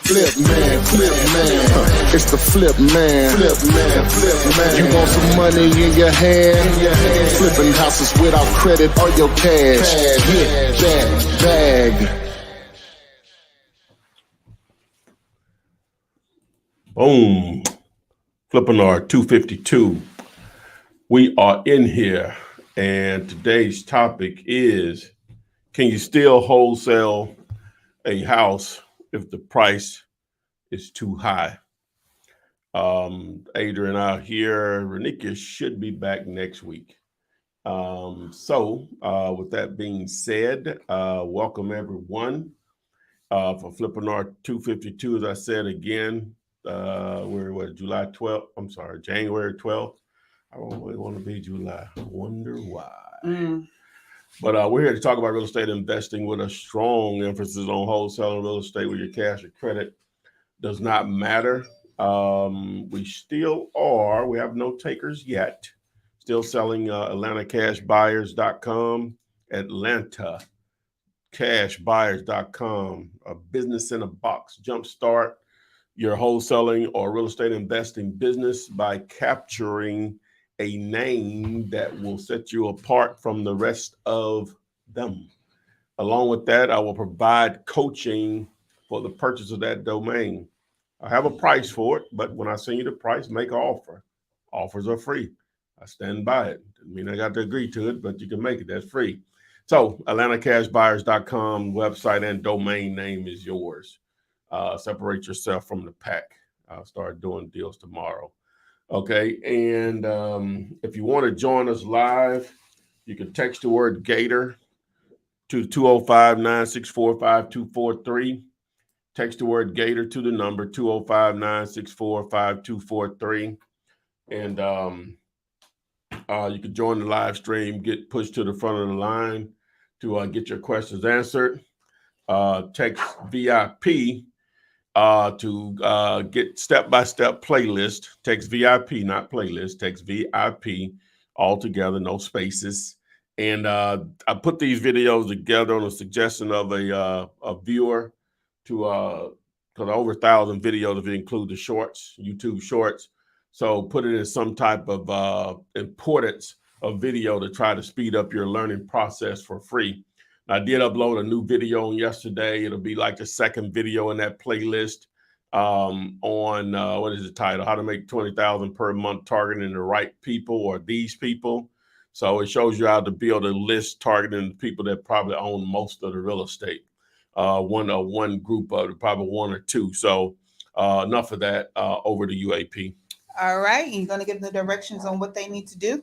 It's the flip man. You want some money in your hand? Flipping houses without credit or your cash. Get that bag. Boom. Flippinar 252. We are in here, and today's topic is, can you still wholesale a house if the price is too high? Adrian out here. Renika should be back next week. With that being said, welcome everyone for Flippinar 252. As I said again, we're July 12th. I'm sorry, January 12th. I don't really want to be July. I wonder why. But we're here to talk about real estate investing with a strong emphasis on wholesaling real estate with your cash or credit. Does not matter. We still are. We have no takers yet. Still selling AtlantaCashBuyers.com. AtlantaCashBuyers.com. A business in a box. Jumpstart your wholesaling or real estate investing business by capturing a name that will set you apart from the rest of them. Along with that, I will provide coaching for the purchase of that domain. I have a price for it, but when I send you the price, make an offer. Offers are free. I stand by it. Doesn't mean I got to agree to it, but you can make it. That's free. So AtlantaCashBuyers.com website and domain name is yours. Separate yourself from the pack. I'll start doing deals tomorrow. Okay, and if you want to join us live, you can text the word Gator to 205-964-5243. Text the word Gator to the number 205-964-5243. And you can join the live stream, get pushed to the front of the line to get your questions answered. Text VIP to get step-by-step playlist. Text VIP, not playlist. Text VIP all together, no spaces. And I put these videos together on a suggestion of a viewer to because over 1,000 videos if you include the shorts, YouTube shorts. So put it in some type of importance of video to try to speed up your learning process for free. I did upload a new video yesterday. It'll be like the second video in that playlist on what is the title? How to make $20,000 per month targeting the right people or these people. So it shows you how to build a list targeting the people that probably own most of the real estate. One group of it, probably one or two. So enough of that. Over to UAP. All right. You're going to give the directions on what they need to do?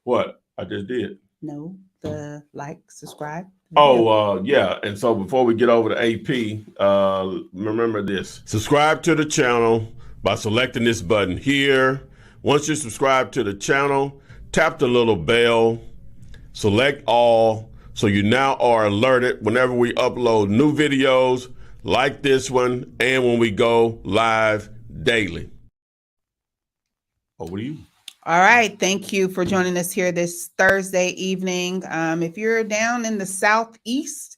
What? I just did. No, the like, subscribe. Yeah. And so before we get over to AP, remember this. Subscribe to the channel by selecting this button here. Once you subscribe to the channel, tap the little bell, select all, so you now are alerted whenever we upload new videos like this one and when we go live daily. Over to you. All right. Thank you for joining us here this Thursday evening. If you're down in the Southeast,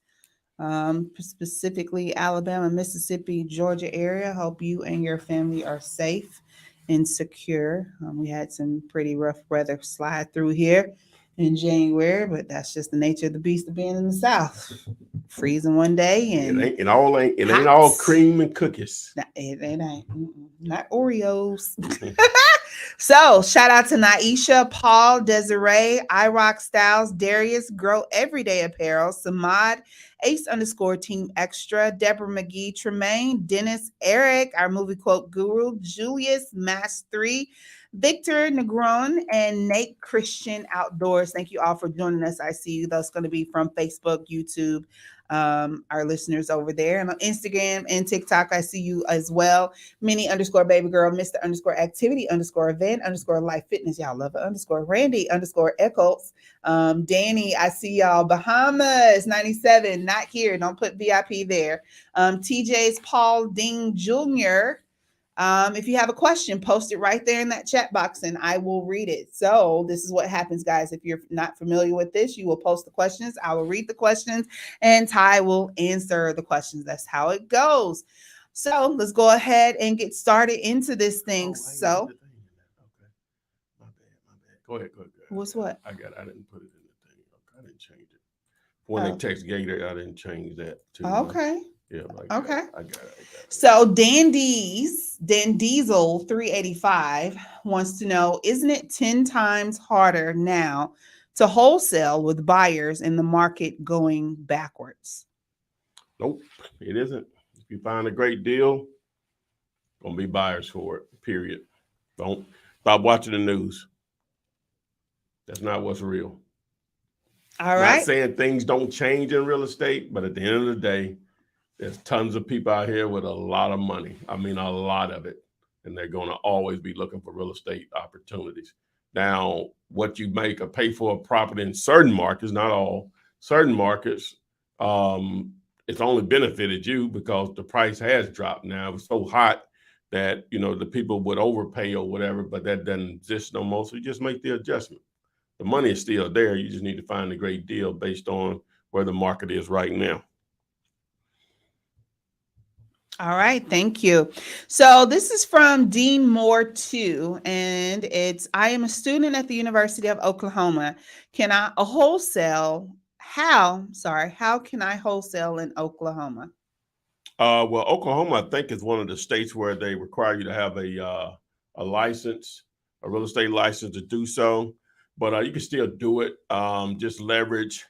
specifically Alabama, Mississippi, Georgia area, hope you and your family are safe and secure. We had some pretty rough weather slide through here in January, but that's just the nature of the beast of being in the South. Freezing one day and it ain't all cream and cookies. It ain't. Not Oreos. So shout out to Naisha, Paul, Desiree, iRock Styles, Darius, Grow Everyday Apparel, Samad, Ace_Team Extra, Deborah McGee, Tremaine, Dennis, Eric, our movie quote guru, Julius, Mass 3, Victor Negron, and Nate Christian Outdoors. Thank you all for joining us. I see you. That's going to be from Facebook, YouTube, our listeners over there, and on Instagram and TikTok. I see you as well. Minnie_baby girl, Mr_activity_event_life fitness. Y'all love it. Randy_Echols. Danny, I see y'all. Bahamas 97, not here. Don't put VIP there. TJ's Paul Ding Jr. If you have a question, post it right there in that chat box and I will read it. So this is what happens, guys. If you're not familiar with this, you will post the questions. I will read the questions and Ty will answer the questions. That's how it goes. So let's go ahead and get started into this thing. So Okay. My bad. Go ahead. what's what? I didn't put it in the thing. Okay, I didn't change it. When they text Gator, I didn't change that too. Okay. Yeah, okay. I got it. So Dan Diesel 385 wants to know, isn't it 10 times harder now to wholesale with buyers in the market going backwards? Nope, it isn't. If you find a great deal, gonna be buyers for it. Period. Don't stop watching the news. That's not what's real. All right. Not saying things don't change in real estate, but at the end of the day, there's tons of people out here with a lot of money. I mean, a lot of it. And they're going to always be looking for real estate opportunities. Now, what you make or pay for a property in certain markets, not all, certain markets, it's only benefited you because the price has dropped now. It's so hot that, the people would overpay or whatever, but that doesn't exist no more. So you just make the adjustment. The money is still there. You just need to find a great deal based on where the market is right now. All right, thank you. So this is from Dean Moore 2, and it's, I am a student at the University of Oklahoma. How can I wholesale in Oklahoma? Well, Oklahoma, I think, is one of the states where they require you to have a license, a real estate license to do so. But you can still do it. Just leverage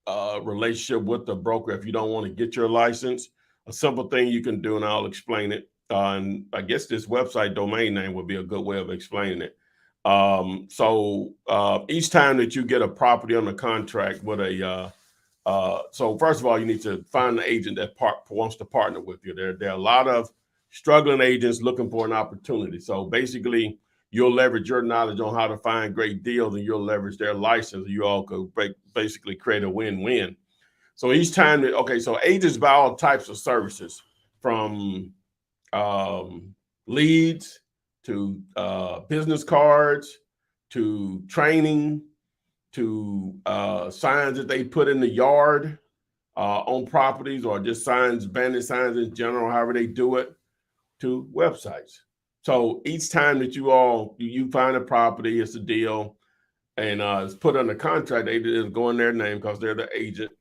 relationship with the broker if you don't want to get your license. A simple thing you can do, and I'll explain it. And I guess this website domain name would be a good way of explaining it. So each time that you get a property on the contract with so first of all, you need to find an agent that wants to partner with you. There are a lot of struggling agents looking for an opportunity. So basically, you'll leverage your knowledge on how to find great deals, and you'll leverage their license. You all could basically create a win-win. So each time so agents buy all types of services, from leads to business cards to training to signs that they put in the yard on properties, or just signs, bandit signs in general, however they do it, to websites. So each time that you find a property, it's a deal, and it's put under contract, they just go in their name because they're the agent.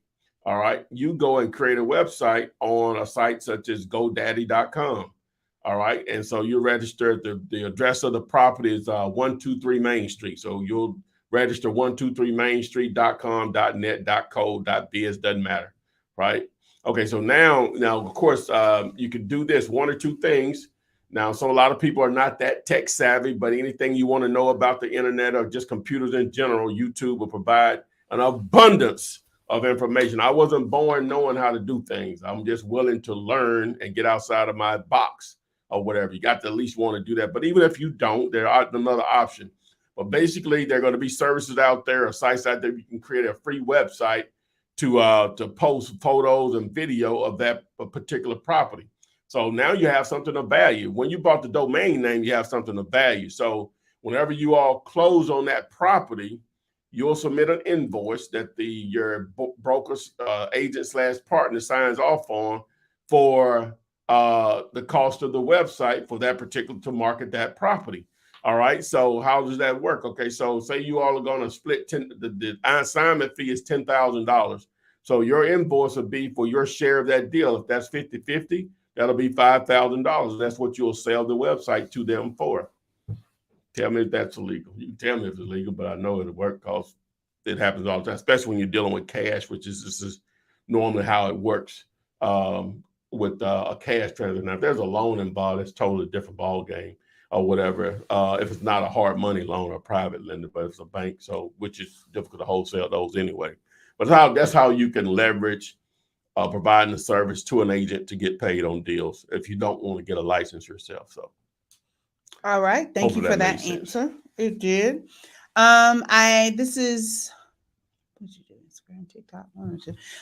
All right, you go and create a website on a site such as GoDaddy.com. All right, and so you register the address of the property is 123 Main Street. So you'll register 123mainstreet.com.net, .co, .biz, doesn't matter, right? Okay, so now of course you can do this one or two things. Now, so a lot of people are not that tech savvy, but anything you want to know about the internet or just computers in general, YouTube will provide an abundance of information. I wasn't born knowing how to do things. I'm just willing to learn and get outside of my box or whatever. You got to at least want to do that. But even if you don't, there's another option. But basically, there are going to be services out there or sites out there. You can create a free website to post photos and video of that particular property. So now you have something of value. When you bought the domain name, you have something of value. So whenever you all close on that property, you'll submit an invoice that your broker, agent / partner signs off on for the cost of the website for that particular, to market that property. All right. So how does that work? Okay. So say you all are going to split the assignment fee is $10,000. So your invoice will be for your share of that deal. If that's 50-50, that'll be $5,000. That's what you'll sell the website to them for. Tell me if that's illegal. You can tell me if it's illegal, but I know it'll work because it happens all the time, especially when you're dealing with cash, which is normally how it works with a cash transfer. Now, if there's a loan involved, it's totally different ball game or whatever. If it's not a hard money loan or a private lender, but it's a bank, so which is difficult to wholesale those anyway. But that's how you can leverage providing the service to an agent to get paid on deals if you don't want to get a license yourself. So. All right. Thank you for that answer. It did. What did you do? TikTok.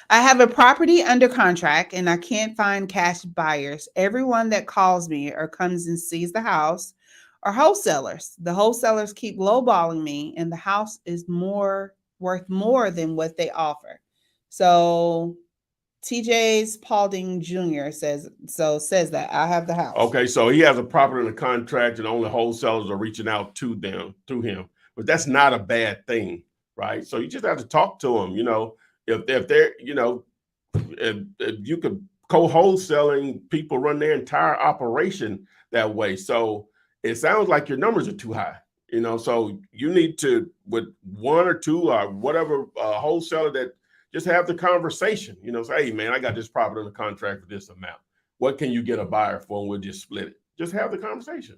I have a property under contract and I can't find cash buyers. Everyone that calls me or comes and sees the house are wholesalers. The wholesalers keep lowballing me, and the house is worth more than what they offer. So TJ's Paulding Jr. says that I have the house. Okay, so he has a property under contract, and only wholesalers are reaching out to him. But that's not a bad thing, right? So you just have to talk to them. You know, if they're, you know, if you could co-wholesaling, people run their entire operation that way. So it sounds like your numbers are too high. You know, so you need to, with one or two or whatever wholesaler, that just have the conversation. You know, say, hey man, I got this property under contract for this amount. What can you get a buyer for? And we'll just split it. Just have the conversation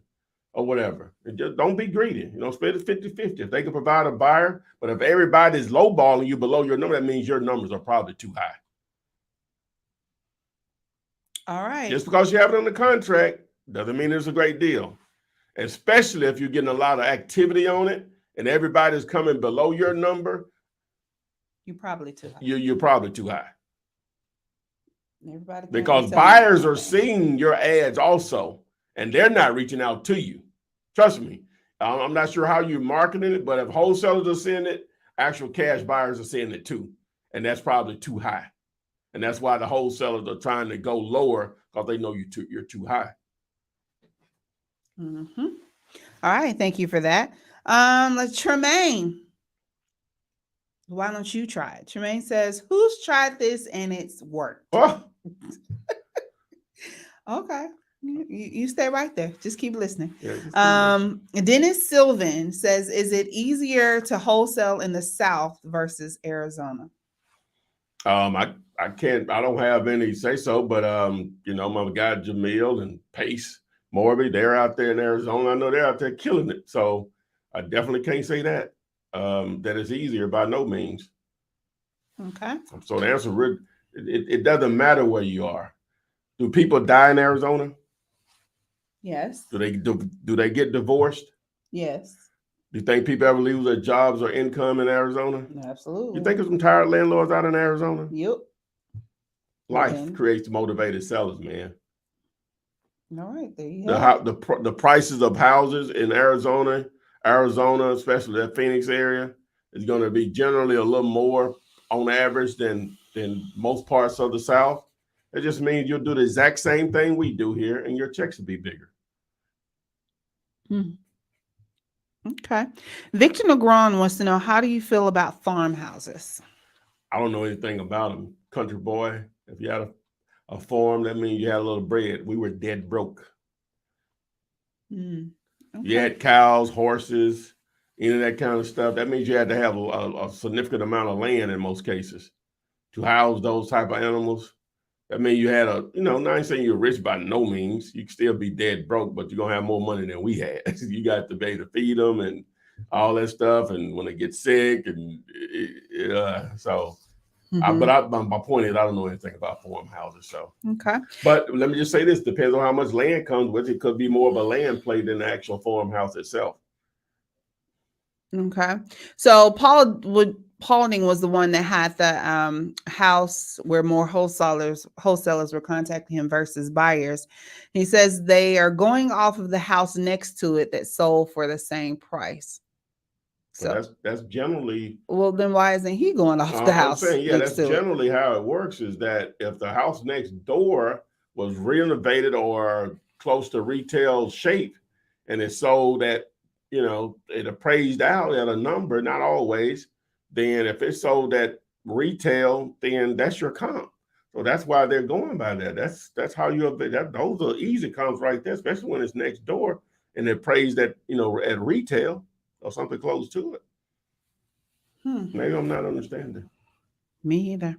or whatever. And just don't be greedy. You know, split it 50-50. If they can provide a buyer, but if everybody's lowballing you below your number, that means your numbers are probably too high. All right. Just because you have it under contract doesn't mean it's a great deal. Especially if you're getting a lot of activity on it and everybody's coming below your number. You're probably too high. You're probably too high. Everybody, because buyers are seeing your ads also, and they're not reaching out to you. Trust me. I'm not sure how you're marketing it, but if wholesalers are seeing it, actual cash buyers are seeing it too. And that's probably too high. And that's why the wholesalers are trying to go lower, because they know you're too high. Mm-hmm. All right. Thank you for that. Let's Tremaine. Why don't you try it? Tremaine says, who's tried this and it's worked? Oh. Okay. You stay right there. Just keep listening. Yeah, Dennis Sylvan says, is it easier to wholesale in the South versus Arizona? I don't have any say so, but you know, my guy Jamil and Pace Morby, they're out there in Arizona. I know they're out there killing it. So I definitely can't say that it's easier by no means. Okay. So the answer, it doesn't matter where you are. Do people die in Arizona? Yes. Do they get divorced? Yes. Do you think people ever lose their jobs or income in Arizona? Absolutely. You think there's some tired landlords out in Arizona? Yep. Life creates motivated sellers, man. All right, there you have the prices of houses in Arizona, especially that Phoenix area, is going to be generally a little more on average than most parts of the South. It just means you'll do the exact same thing we do here, and your checks will be bigger. Okay. Victor Negron wants to know, how do you feel about farmhouses? I don't know anything about them. Country boy, if you had a farm, that means you had a little bread. We were dead broke. Okay. You had cows, horses, any of that kind of stuff. That means you had to have a significant amount of land in most cases to house those type of animals. That means you had now I ain't saying you're rich by no means. You can still be dead broke, but you're going to have more money than we had. You got to be able to feed them and all that stuff. And when they get sick and so. But my point is, I don't know anything about farmhouses. So okay. But let me just say this: depends on how much land comes with it. Could be more of a land play than the actual farmhouse itself. Okay. So Paulding was the one that had the house where more wholesalers were contacting him versus buyers. He says they are going off of the house next to it that sold for the same price. So that's generally, well, then why isn't he going off the house? I'm saying, that's generally how it works, is that if the house next door was renovated or close to retail shape and it sold at, it appraised out at a number, not always, then if it sold at retail, then that's your comp. So that's why they're going by that. That's how those are easy comps right there, especially when it's next door and they're appraised at, at retail or something close to it. Maybe I'm not understanding. Me either.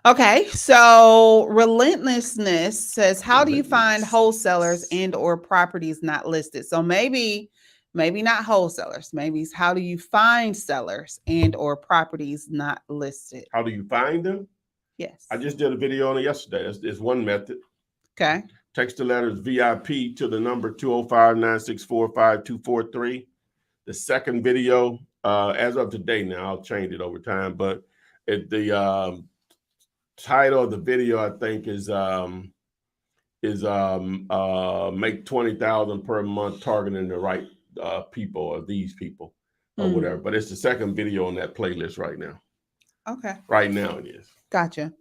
Okay, so Relentlessness says, how do you find wholesalers and or properties not listed? So maybe not wholesalers. Maybe how do you find sellers and or properties not listed? How do you find them? Yes. I just did a video on it yesterday. It's one method. Okay. Text the letters VIP to the number 205-964-5243. The second video, as of today now, I'll change it over time, but The title of the video, I think, is make 20,000 per month targeting the right people or these people or whatever. But it's the second video on that playlist right now. Okay. Right now it is. Gotcha.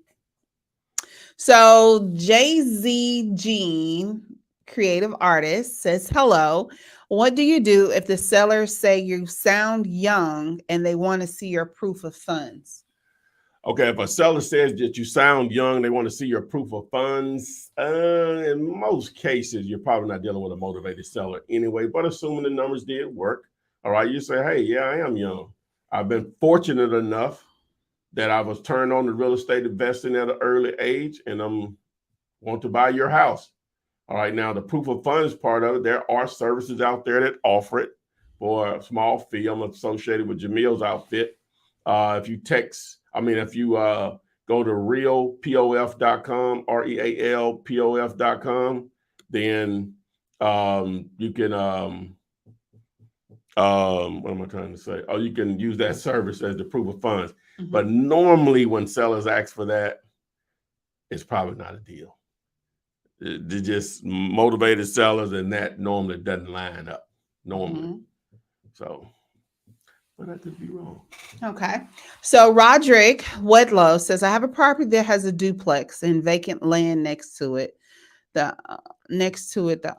So Jay-Z Jean, creative artist, says, hello. What do you do if the sellers say you sound young and they want to see your proof of funds? Okay, if a seller says that you sound young, they want to see your proof of funds. In most cases, you're probably not dealing with a motivated seller anyway, but assuming the numbers did work, all right, you say, hey, yeah, I am young. I've been fortunate enough that I was turned on to real estate investing at an early age, and want to buy your house. All right, now the proof of funds part of it, there are services out there that offer it for a small fee. I'm associated with Jamil's outfit. If you go to realpof.com, REALPOF.com, then you can what am I trying to say? Oh, you can use that service as the proof of funds. Mm-hmm. But normally when sellers ask for that, it's probably not a deal. They're just motivated sellers, and that normally doesn't line up normally. Mm-hmm. So, but I could be wrong. Okay. So Roderick Wedlow says, I have a property that has a duplex and vacant land next to it. The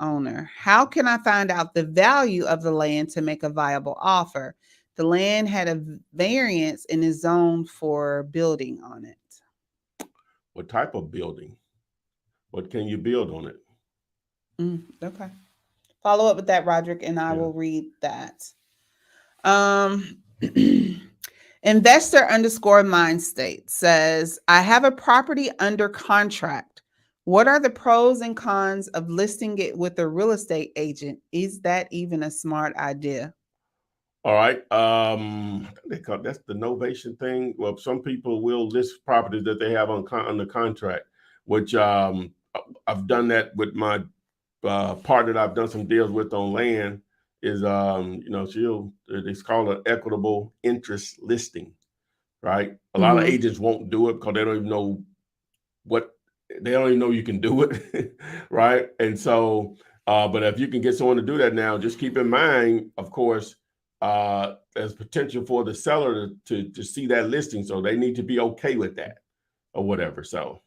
owner. How can I find out the value of the land to make a viable offer? The land had a variance and is zoned for building on it. What type of building? What can you build on it? Okay. Follow up with that, Roderick, and I will read that. Investor_Mindstate says, I have a property under contract. What are the pros and cons of listing it with a real estate agent? Is that even a smart idea? All right. That's the novation thing. Well, some people will list properties that they have under contract, which I've done that with my partner that I've done some deals with on land. Is it's called an equitable interest listing, right? A lot of agents won't do it because they don't even know they don't even know you can do it, right? And so, but if you can get someone to do that now, just keep in mind, of course, there's potential for the seller to see that listing, so they need to be okay with that or whatever. So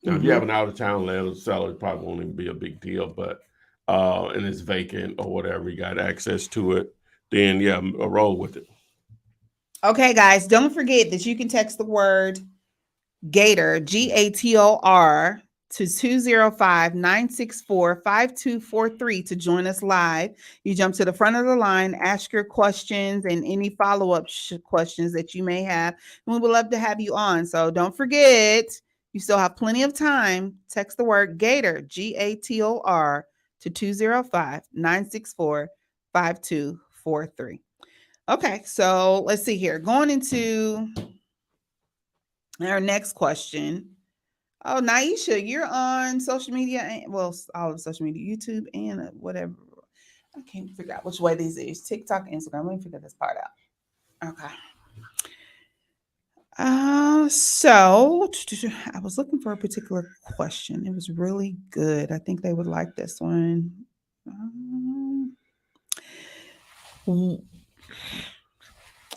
now, if you have an out-of-town land seller, it probably won't even be a big deal, but and it's vacant or whatever, you got access to it, then roll with it. Okay, guys, don't forget that you can text the word Gator, GATOR, to 205-964-5243 to join us live. You jump to the front of the line, ask your questions and any follow-up questions that you may have, and we would love to have you on. So don't forget, you still have plenty of time. Text the word Gator, GATOR, to 205-964-5243. Okay, so let's see here. Going into our next question. Oh, Naisha, you're on social media, all of social media, YouTube and whatever. I can't figure out which way these is. TikTok, Instagram. Let me figure this part out. Okay. So I was looking for a particular question. It was really good. I think they would like this one.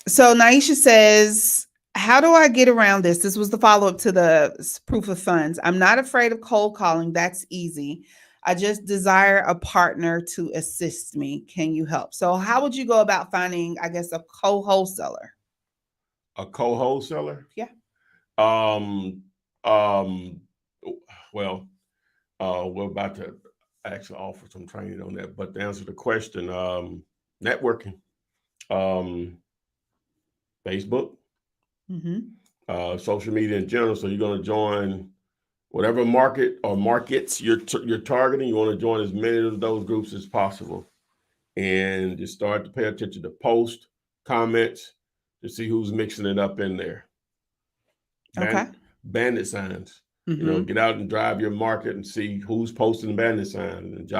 So Naisha says, how do I get around this? This was the follow-up to the proof of funds. I'm not afraid of cold calling. That's easy. I just desire a partner to assist me. Can you help? So how would you go about finding, I guess, a co-wholesaler? A co-wholesaler? Yeah. Well, we're about to actually offer some training on that, but to answer the question, networking, Facebook, social media in general. So you're going to join whatever market or markets you're targeting. You want to join as many of those groups as possible, and just start to pay attention to posts, comments, to see who's mixing it up in there. Bandit signs. Get out and drive your market and see who's posting bandit signs and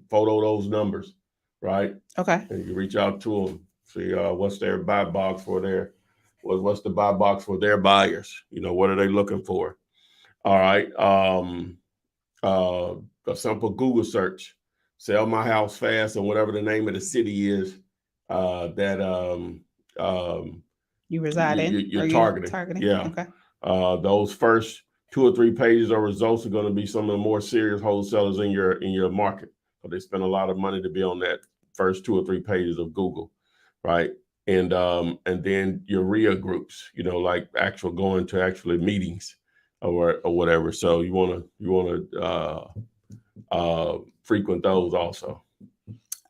photo those numbers, right? Okay. And you reach out to them, see what's their buy box for their What's the buy box for their buyers? What are they looking for? All right. A simple Google search, sell my house fast, and whatever the name of the city is that you reside in. You're targeting. Yeah. Okay. Those first 2 or 3 pages of results are going to be some of the more serious wholesalers in your market. So they spend a lot of money to be on that first 2 or 3 pages of Google, right? And then your RIA groups, like going to actually meetings or whatever. So you want to frequent those also.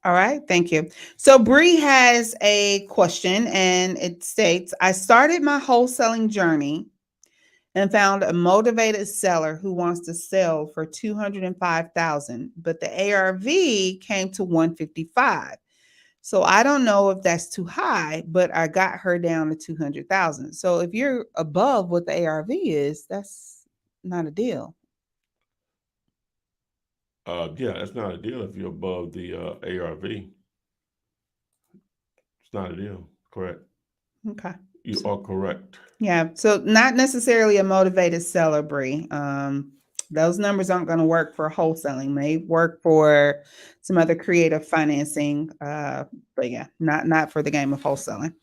All right, thank you. So Bree has a question, and it states, I started my wholesaling journey and found a motivated seller who wants to sell for $205,000, but the ARV came to $155,000. So I don't know if that's too high, but I got her down to $200,000. So if you're above what the ARV is, that's not a deal. Yeah, that's not a deal if you're above the ARV. It's not a deal. Correct. Okay. You are correct. Yeah. So not necessarily a motivated seller, Bree. Those numbers aren't going to work for wholesaling. May work for some other creative financing. But yeah, not for the game of wholesaling.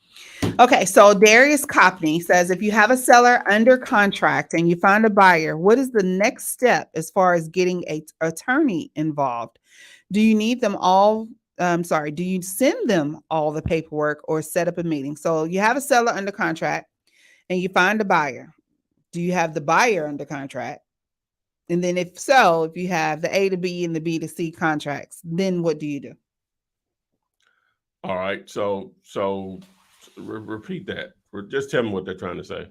Okay, so Darius Copney says, if you have a seller under contract and you find a buyer, what is the next step as far as getting an attorney involved? Do you need them all? Do you send them all the paperwork or set up a meeting? So you have a seller under contract and you find a buyer. Do you have the buyer under contract? And then if so, if you have the A to B and the B to C contracts, then what do you do? All right, so repeat that. Just tell me what they're trying to say.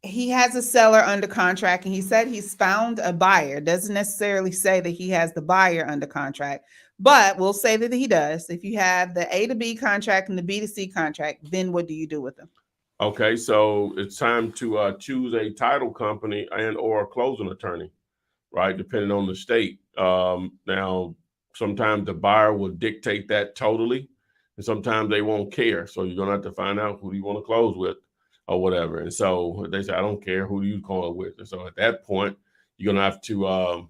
He has a seller under contract and he said he's found a buyer. Doesn't necessarily say that he has the buyer under contract, but we'll say that he does. If you have the A to B contract and the B to C contract, then what do you do with them? Okay, so it's time to choose a title company and or a closing attorney, right? Depending on the state. Now, sometimes the buyer will dictate that totally. And sometimes they won't care. So you're going to have to find out who you want to close with or whatever. And so they say, I don't care. Who do you call with? And so at that point, you're going to have to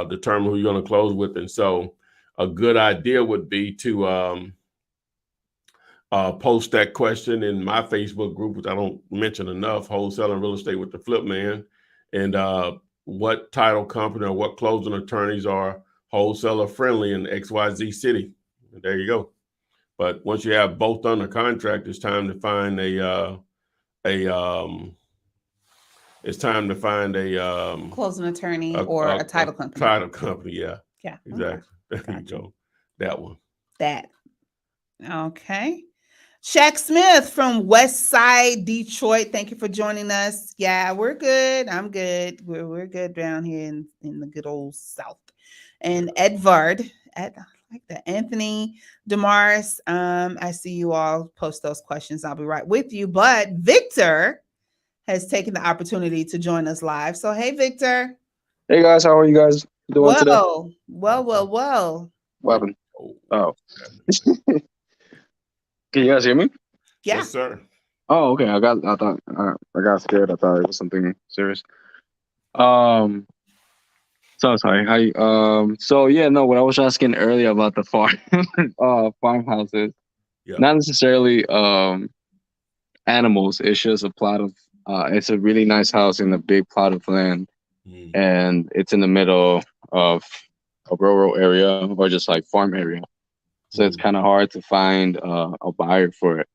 determine who you're going to close with. And so a good idea would be to post that question in my Facebook group, which I don't mention enough, Wholesaling Real Estate with the Flip Man. And what title company or what closing attorneys are wholesaler friendly in XYZ city. And there you go. But once you have both under contract, it's time to find a closing attorney or a title company. Title company, yeah. Yeah. Exactly. Okay. There you go. That one. That. Okay. Shaq Smith from West Side, Detroit. Thank you for joining us. Yeah, we're good. I'm good. We're good down here in the good old South. And Edvard, like that. Anthony Damaris. I see you all post those questions. I'll be right with you. But Victor has taken the opportunity to join us live. So hey, Victor. Hey guys, how are you guys doing today? Well. What happened? Oh. Can you guys hear me? Yeah. Yes, sir. Oh, okay. I got scared. I thought it was something serious. So sorry. Hi. So yeah, no. What I was asking earlier about the farmhouses, not necessarily animals. It's just a plot of. It's a really nice house in a big plot of land, and it's in the middle of a rural area or just like farm area. So it's kind of hard to find a buyer for it,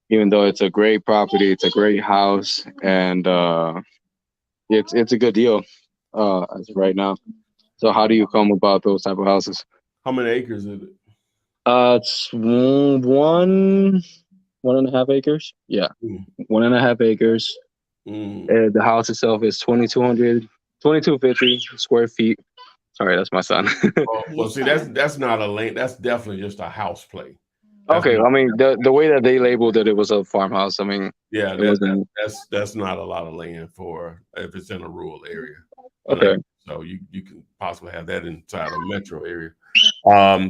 even though it's a great property, it's a great house, and it's a good deal as of right now. So how do you come about those type of houses? How many acres is it? It's 1.5 acres. Yeah, 1.5 acres. The house itself is 2,250 square feet. Sorry, that's my son. Well, see, that's not a land. That's definitely just a house play. Okay, I mean the way that they labeled it, it was a farmhouse. I mean, yeah, that's not a lot of land for if it's in a rural area. Okay, so you can possibly have that inside a metro area.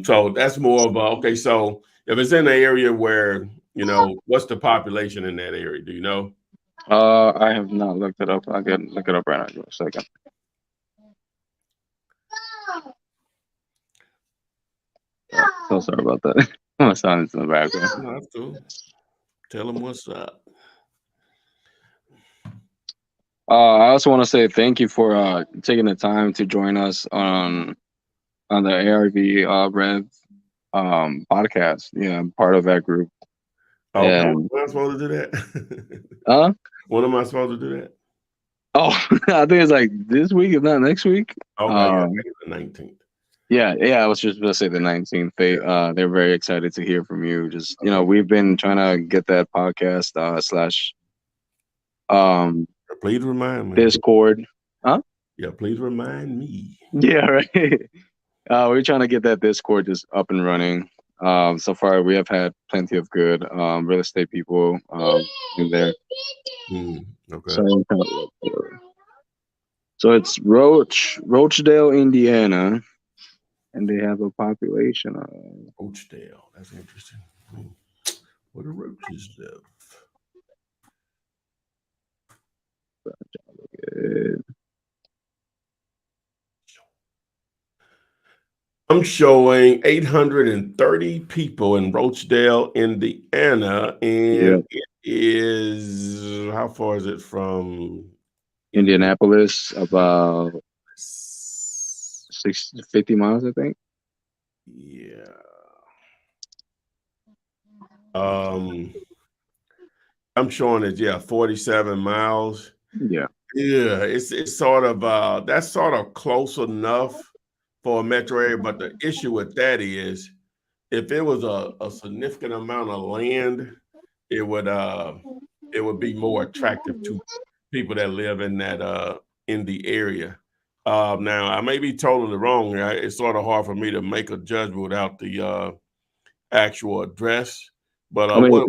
So that's more of a okay. So if it's in an area where you know, what's the population in that area? Do you know? I have not looked it up. I can look it up right now. Give me a second. So sorry about that. My son is in the background. No, that's cool. Tell them what's up. I also want to say thank you for taking the time to join us on the ARV Rev podcast. Yeah, I'm part of that group. Okay, And when am I supposed to do that? huh? When am I supposed to do that? Oh, I think it's like this week, if not next week. Okay, yeah, maybe the 19th. Yeah. I was just gonna say the 19th. They're very excited to hear from you. Just we've been trying to get that podcast slash Please remind me. Discord. Huh? Yeah, please remind me. Yeah, right. We're trying to get that Discord just up and running. So far we have had plenty of good real estate people in there. Okay. So it's Rochdale, Indiana, and they have a population of Rochdale. That's interesting. Where the roaches live. I'm showing 830 people in Rochdale, Indiana, and it is, how far is it from Indianapolis? About 50 miles, I think. Yeah. I'm showing it, 47 miles. Yeah. Yeah, it's sort of that's sort of close enough for a metro area, but the issue with that is if it was a significant amount of land, it would be more attractive to people that live in that in the area. Now I may be totally wrong. It's sort of hard for me to make a judgment without the actual address. But I mean,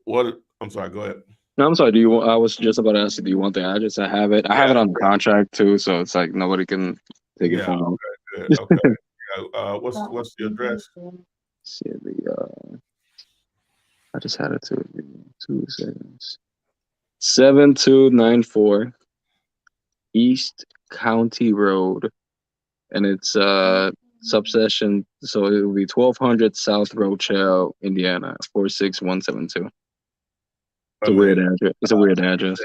what? I'm sorry. Go ahead. No, I'm sorry. I was just about to ask you, do you want the address? I have it. I have it on the contract too, so it's like nobody can take it from me. Okay, good. Okay. What's the address? See I just had it to 2 seconds. 7294 East County Road, and it's subsection. So it will be 1200 South Rochelle, Indiana 46172. It's a weird address. It's a weird address.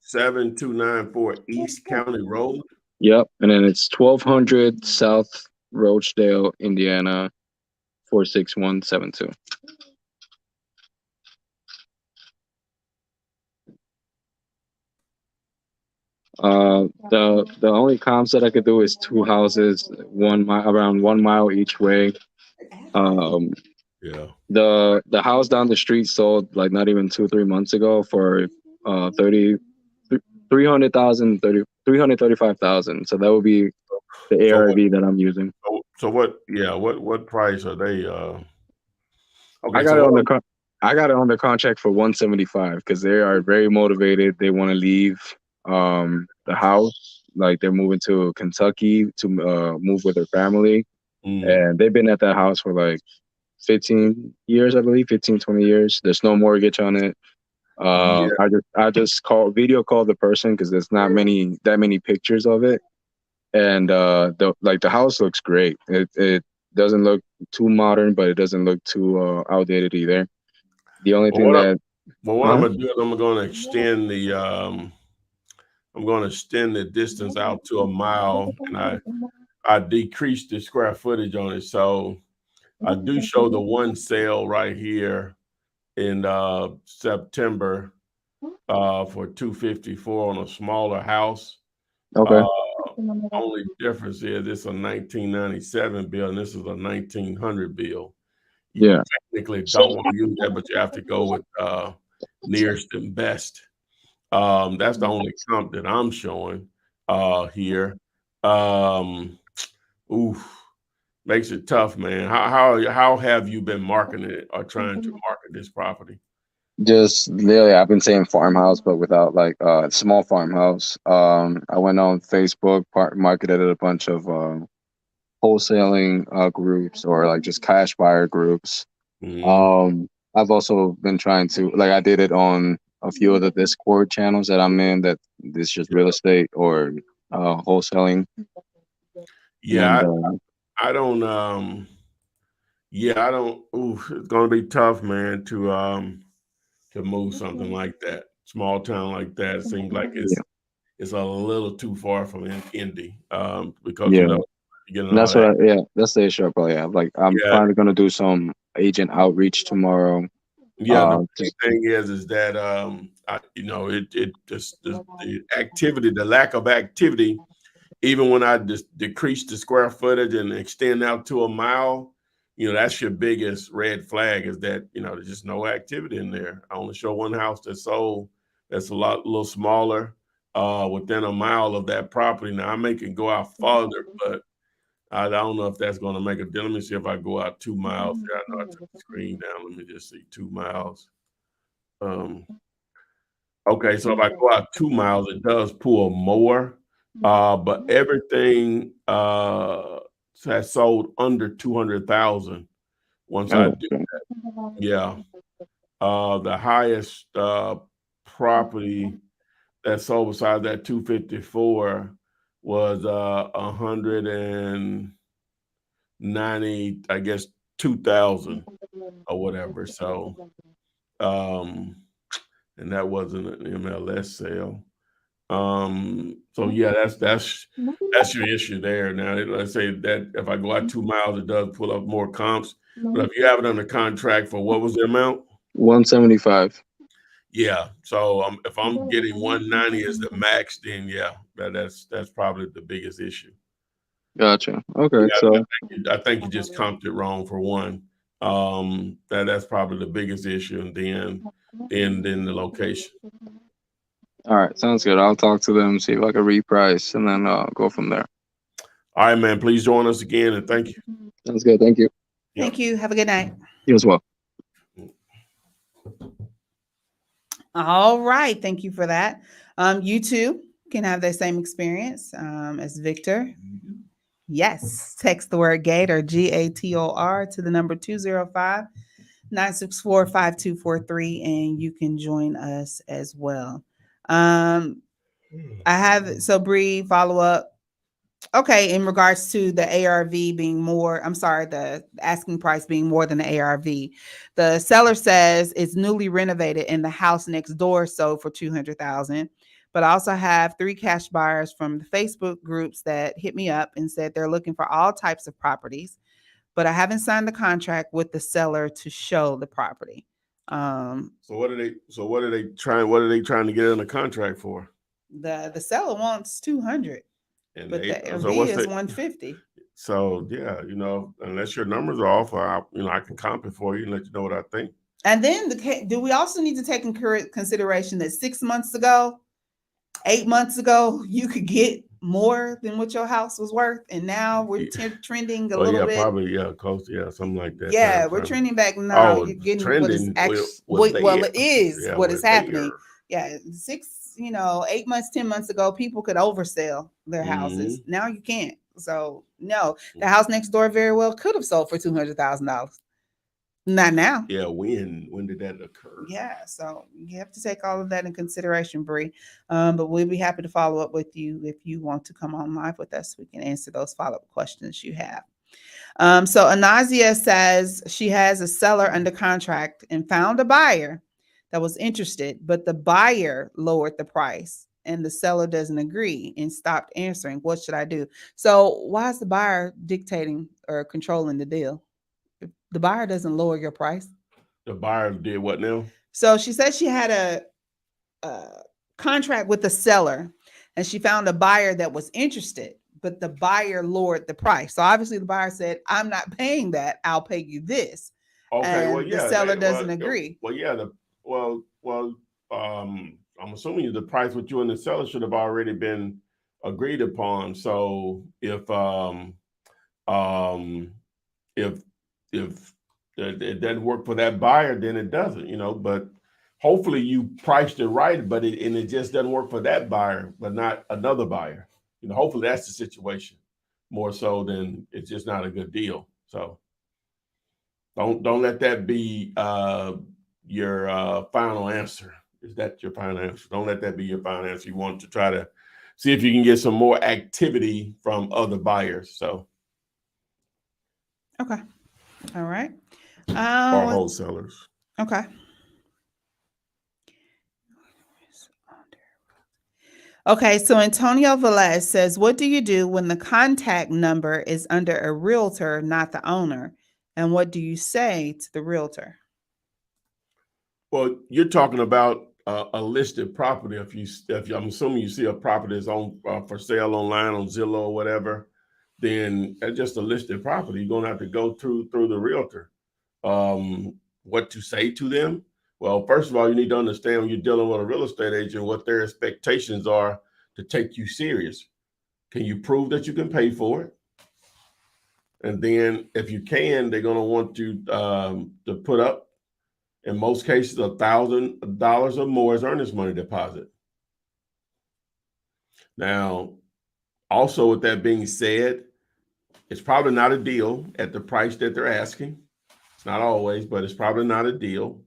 7294 East County Road. Yep, and then it's 1200 South Rochdale, Indiana 46172. The only comps that I could do is 2 houses, around 1 mile each way. The house down the street sold like not even 2-3 months ago for 335,000. So that would be the ARV that I'm using. So what price are they? Okay, I got it on the contract for 175 because they are very motivated. They want to leave the house, like they're moving to Kentucky to move with their family, and they've been at that house for like 15 years, I believe, 15-20 years. There's no mortgage on it. I just video called the person because there's not that many pictures of it, and the house looks great. It doesn't look too modern, but it doesn't look too outdated either. The only thing I'm gonna do is I'm gonna extend the distance out to a mile, and I decreased the square footage on it. So I do show the one sale right here in September for $254 on a smaller house. Okay. Only difference is this is a 1997 bill and this is a 1900 bill. You technically don't want to use that, but you have to go with nearest and best. That's the only comp that I'm showing here. Makes it tough, man. How have you been marketing it or trying to market this property? Just literally, I've been saying farmhouse, but without like small farmhouse. I went on Facebook, marketed a bunch of wholesaling groups or like just cash buyer groups. I've also been trying to, like, I did it on a few of the Discord channels that I'm in. That this just real estate or wholesaling, and Yeah, I don't. Yeah, I don't. Ooh, it's gonna be tough, man, to move something like that, small town like that. It seems like yeah, it's a little too far from Indy, because yeah. you get a And lot that's of. what yeah, that's the issue I probably have. Like, I'm Yeah, finally gonna do some agent outreach tomorrow. yeah. The Just big thing is that it just the activity, the lack of activity. Even when I just decrease the square footage and extend out to a mile, that's your biggest red flag, is that, there's just no activity in there. I only show one house that sold that's a little smaller, within a mile of that property. Now I may can go out farther, but I don't know if that's going to make a difference. Let me see if I go out 2 miles. Yeah, I know I took the screen down. Let me just see 2 miles. Um, Okay, so if I go out 2 miles, it does pull more, but everything has sold under 200,000 once I oh, do. okay. Yeah, the highest property that sold besides that 254 was 190, I guess, 2,000 or whatever. So, um, and that wasn't an MLS sale. So yeah, that's your issue there. Now, let's say that if I go out 2 miles, it does pull up more comps. But if you have it under contract for, what was the amount? 175. Yeah. So if I'm getting 190 as the max, then yeah, that's probably the biggest issue. Gotcha. Okay, Yeah, so I think you just comped it wrong for one. That's probably the biggest issue, and then the location. all right, sounds good. I'll talk to them, see if I can reprice, and then go from there. All right, man. Please join us again, and thank you. Sounds good. Thank you. Thank you. Have a good night. You as well. All right. Thank you for that. You too can have that same experience as Victor. Yes. Text the word GATE or GATOR to the number 205-964-5243, and you can join us as well. I have, so Bree, follow up. Okay, in regards to the ARV being more, I'm sorry, the asking price being more than the ARV. The seller says it's newly renovated and the house next door sold for $200,000. But I also have 3 cash buyers from the Facebook groups that hit me up and said they're looking for all types of properties, but I haven't signed the contract with the seller to show the property. So what are they trying to get in a contract for? The seller wants 200. And but the ARV so what's is the 150. So yeah, unless your numbers are off, I can comp it for you and let you know what I think. And then do we also need to take in consideration that 6 months ago, 8 months ago, you could get more than what your house was worth, and now we're trending a little bit. Probably close, something like that. Yeah, we're trending back now. You're getting trending. Well, it is what is happening. There. Yeah, 8 months, 10 months ago, people could oversell their houses. Now you can't. So no, the house next door very well could have sold for $200,000. Not now. Yeah, when did that occur? Yeah, so you have to take all of that in consideration, Bree. But we'll be happy to follow up with you if you want to come on live with us. We can answer those follow-up questions you have. So Anazia says she has a seller under contract and found a buyer that was interested, but the buyer lowered the price and the seller doesn't agree and stopped answering. What should I do? So why is the buyer dictating or controlling the deal? If the buyer doesn't lower your price. The buyer did what now? So she said she had a contract with the seller and she found a buyer that was interested, but the buyer lowered the price. So obviously the buyer said, I'm not paying that. I'll pay you this. Okay, and the seller doesn't agree. I'm assuming the price with you and the seller should have already been agreed upon. So if it doesn't work for that buyer, then it doesn't, but hopefully you priced it right, but it just doesn't work for that buyer, but not another buyer. Hopefully that's the situation more so than it's just not a good deal. So Don't let that be your final answer. Is that your final answer? Don't let that be your final answer. You want to try to see if you can get some more activity from other buyers. So, Okay. All right. or wholesalers. Okay. Okay, so Antonio Velez says, what do you do when the contact number is under a realtor, not the owner? And what do you say to the realtor? Well, you're talking about a listed property. If I'm assuming you see a property that's on for sale online on Zillow or whatever, then that's just a listed property. You're gonna have to go through the realtor. What to say to them? Well, first of all, you need to understand when you're dealing with a real estate agent what their expectations are to take you serious. Can you prove that you can pay for it? And then, if you can, they're gonna want you to put up, in most cases, $1,000 or more as earnest money deposit. Now, also with that being said, it's probably not a deal at the price that they're asking. It's not always, but it's probably not a deal.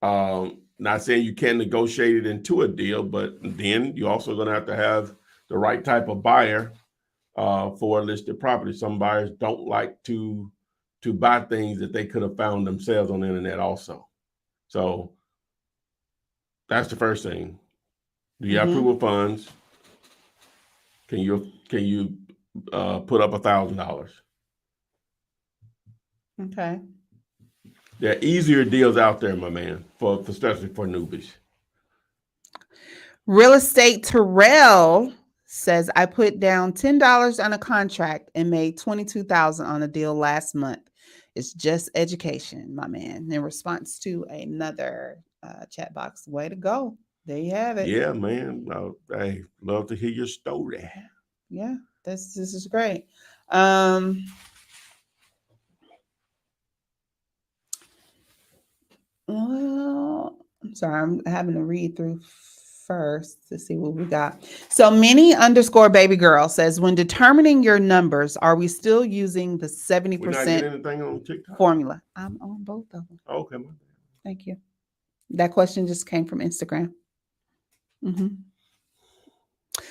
Not saying you can't negotiate it into a deal, but then you're also going to have the right type of buyer for a listed property. Some buyers don't like to buy things that they could have found themselves on the internet also. So that's the first thing. Do you have proof of funds? Can you put up $1,000? Okay. There are easier deals out there, my man, especially for newbies. Real Estate Terrell says, I put down $10 on a contract and made $22,000 on a deal last month. It's just education, my man. In response to another chat box. Way to go. There you have it. Yeah, man. I love to hear your story. Yeah, this is great. Well, I'm sorry, I'm having to read through first to see what we got. So Minnie_baby girl says, when determining your numbers, are we still using the 70% We're not getting anything on TikTok formula? I'm on both of them. Okay, Thank you. That question just came from Instagram.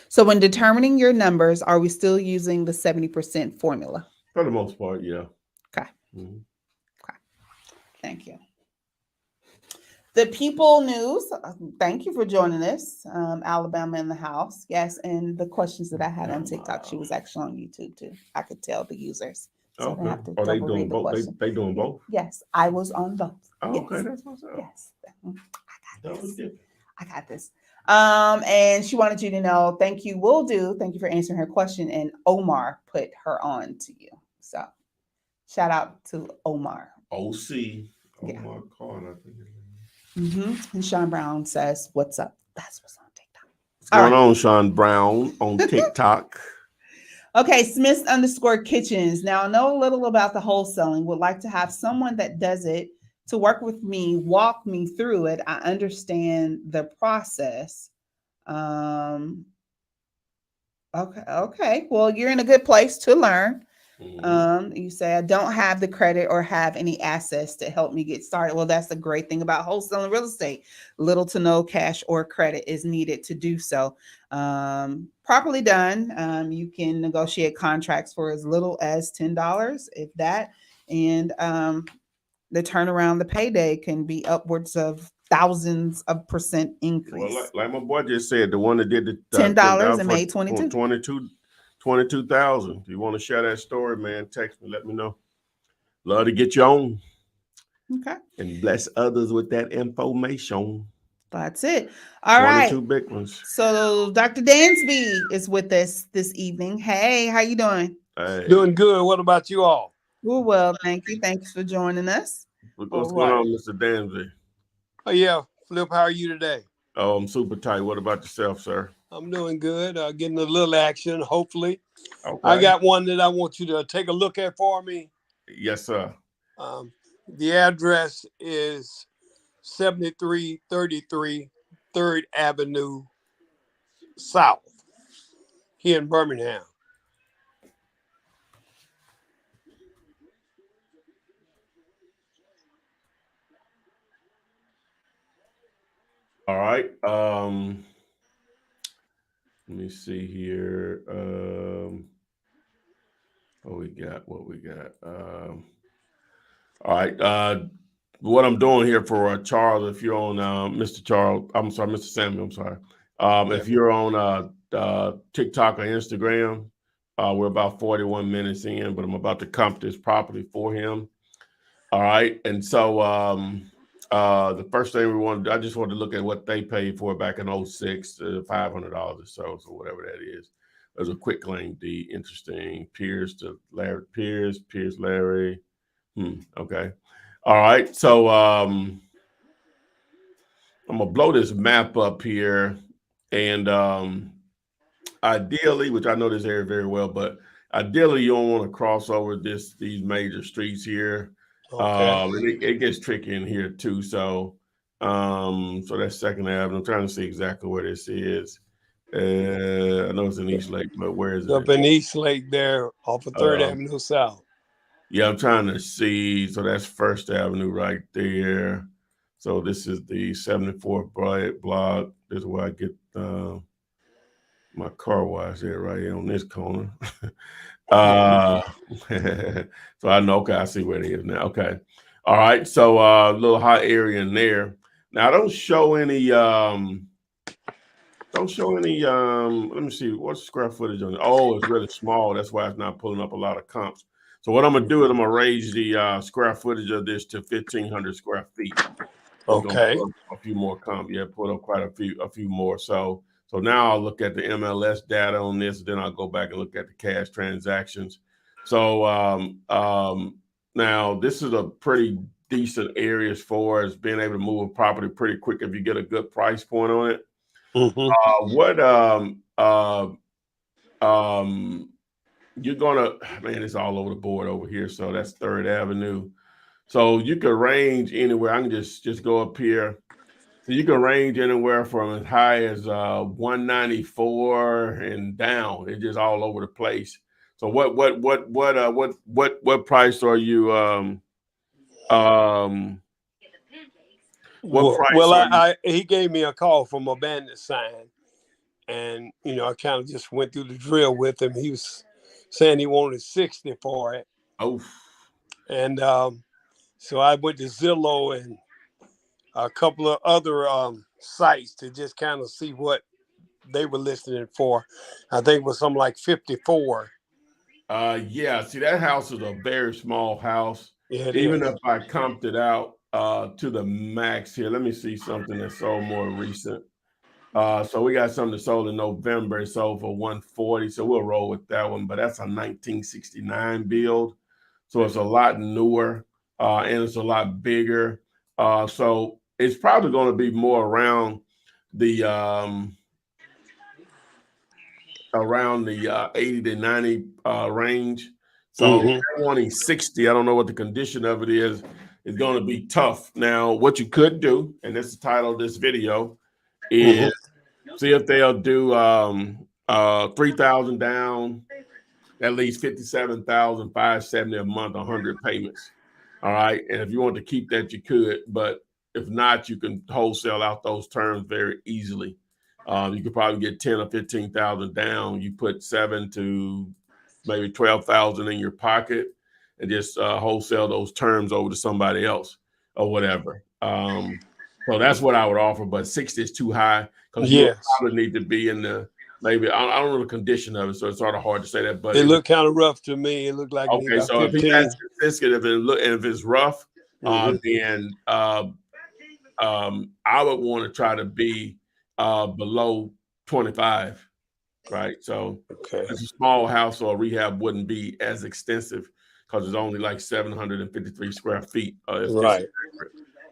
So when determining your numbers, are we still using the 70% formula? for the most part, yeah. Okay. Mhm. Okay. Thank you. The People News, thank you for joining us. Alabama in the house. Yes, and the questions that I had on TikTok, she was actually on YouTube too. I could tell the users. So I Okay. have to Are they double doing read the both? question. They doing both? Yes, I was on both. Oh, Yes. okay, that's what's up. Yes. I got this. Different. I got this. And she wanted you to know, thank you, will do. Thank you for answering her question. And Omar put her on to you. So shout out to Omar. OC. Yeah. Omar Khan, I think. And Sean Brown says, what's up? That's what's on TikTok. What's going on, Sean Brown, on TikTok? Okay, Smiths_kitchens. Now I know a little about the wholesaling. Would like to have someone that does it to work with me, walk me through it. I understand the process. Okay. Well, you're in a good place to learn. You say I don't have the credit or have any assets to help me get started. Well, that's the great thing about wholesaling real estate. Little to no cash or credit is needed to do so. Properly done, you can negotiate contracts for as little as $10, if that, and the turnaround, the payday can be upwards of thousands of percent increase. Well, like my boy just said, the one that did the $10 and made 22,000. If you want to share that story, man, text me. Let me know. Love to get you on. Okay. And bless others with that information. That's it. All right. 22 big ones. So Dr. Dansby is with us this evening. Hey, how you doing? Hey. Doing good. What about you all? We're well, thank you. Thanks for joining us. What's going on, Mr. Dansby? Oh, yeah. Flip, how are you today? Oh, I'm super tight. What about yourself, sir? I'm doing good. Getting a little action, hopefully. Okay. I got one that I want you to take a look at for me. Yes, sir. The address is 7333 3rd Avenue South here in Birmingham. All right. Let me see here. What we got? All right. What I'm doing here for Charles, if you're on Mr. Charles, I'm sorry, Mr. Samuel, I'm sorry. If you're on TikTok or Instagram, we're about 41 minutes in, but I'm about to comp this property for him. All right. And so the first thing I just wanted to look at what they paid for back in 06, $500 or so whatever that is. There's a quick claim deed, interesting. Pierce to Larry, Pierce, Larry. Okay. All right. So I'm gonna blow this map up here, and ideally, which I know this area very well, but ideally you don't want to cross over these major streets here. Okay. It gets tricky in here too. So so that's Second Avenue. I'm trying to see exactly where this is. I know it's in East Lake, but where is Up it? in East Lake there off of 3rd Avenue South. Yeah, I'm trying to see. So that's First Avenue right there. So this is the 74th block. This is where I get my car wash there right here on this corner. So I know, okay, I see where it is now. Okay. All right. So a little hot area in there. Now don't show any let me see what's the square footage on it. Oh, it's really small. That's why it's not pulling up a lot of comps. So what I'm gonna do is I'm gonna raise the square footage of this to 1,500 square feet. Okay. Pull up a few more comp. Yeah, pull up quite a few more. So now I'll look at the MLS data on this, then I'll go back and look at the cash transactions. So now this is a pretty decent area as far as being able to move a property pretty quick if you get a good price point on it. You're gonna, man, it's all over the board over here. So that's 3rd Avenue. So you can range anywhere. I can just go up here. So you can range anywhere from as high as 194 and down. It's just all over the place. So what price are you what price are you? He gave me a call from a bandit sign, and I kind of just went through the drill with him. He was saying he wanted 60 for it. Oh, and so I went to Zillow and a couple of other sites to just kind of see what they were listing it for. I think it was something like 54. Yeah, see, that house is a very small house. Yeah, Even if I comped it out to the max here, let me see something that's sold more recent. So we got something that sold in November. It sold for 140. So we'll roll with that one. But that's a 1969 build. So it's a lot newer and it's a lot bigger. So it's probably going to be more around the 80 to 90 range. So if you're wanting 60, I don't know what the condition of it is. It's going to be tough. Now, what you could do, and this is the title of this video, is see if they'll do 3,000 down, at least 57,570 a month, 100 payments. All right, and if you want to keep that, you could, but if not, you can wholesale out those terms very easily. You could probably get 10 or 15,000 down. You put 7 to maybe 12,000 in your pocket, and just wholesale those terms over to somebody else or whatever. So that's what I would offer, but 60 is too high because you probably need to be in the maybe I don't know the condition of it, so it's sort of hard to say that. But it looked kind of rough to me. It looked like okay. So 15. if he has consistent, if it's rough, then I would want to try to be below 25, right? So it's a small house, or rehab wouldn't be as extensive because it's only like 753 square feet. Right.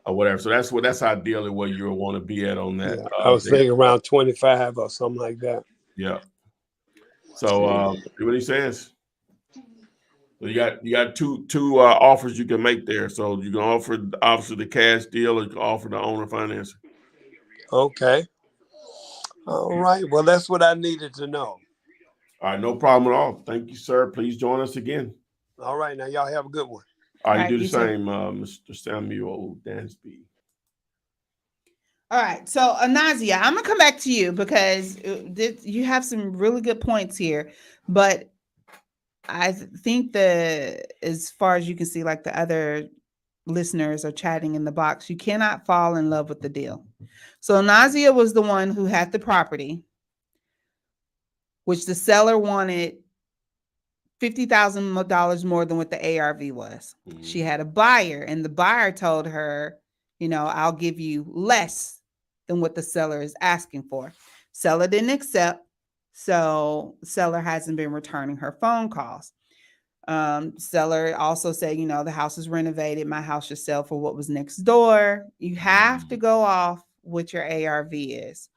Or whatever. So that's ideally where you'll want to be at on that. I was thinking around 25 or something like that. Yeah. So see what he says. So you got two offers you can make there. So you can offer obviously the cash deal, or you can offer the owner financing. Okay. All right. Well, that's what I needed to know. All right, no problem at all. Thank you, sir. Please join us again. All right. Now y'all have a good one. All right, you do the same, Mr. Samuel Dansby. All right. So, Anazia, I'm gonna come back to you because you have some really good points here, but I think as far as you can see, like the other listeners are chatting in the box, you cannot fall in love with the deal. So Nazia was the one who had the property, which the seller wanted $50,000 more than what the ARV was. Mm-hmm. She had a buyer, and the buyer told her, I'll give you less than what the seller is asking for. Seller didn't accept, so seller hasn't been returning her phone calls. Seller also said, the house is renovated. My house should sell for what was next door. You have to go off what your ARV is.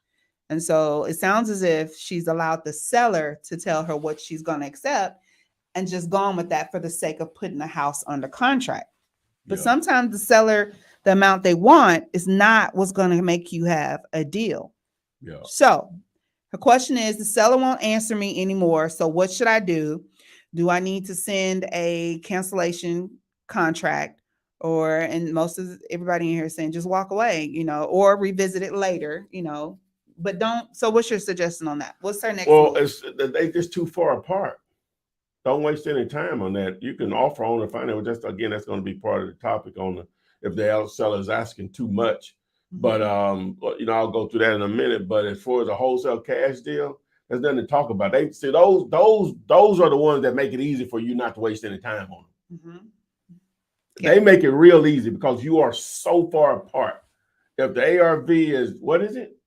And so it sounds as if she's allowed the seller to tell her what she's going to accept and just gone with that for the sake of putting the house under contract. But sometimes the seller, the amount they want is not what's going to make you have a deal. Yeah. So her question is, the seller won't answer me anymore. So what should I do? Do I need to send a cancellation contract, and most of everybody in here is saying just walk away, or revisit it later, but don't. So what's your suggestion on that? What's her next move? They just too far apart. Don't waste any time on that. You can offer on the finance. Just again, that's going to be part of the topic if the seller is asking too much. Mm-hmm. But I'll go through that in a minute. But as far as a wholesale cash deal, there's nothing to talk about. They see those are the ones that make it easy for you not to waste any time on them. Mm-hmm. Okay. They make it real easy because you are so far apart. If the ARV is, what is it?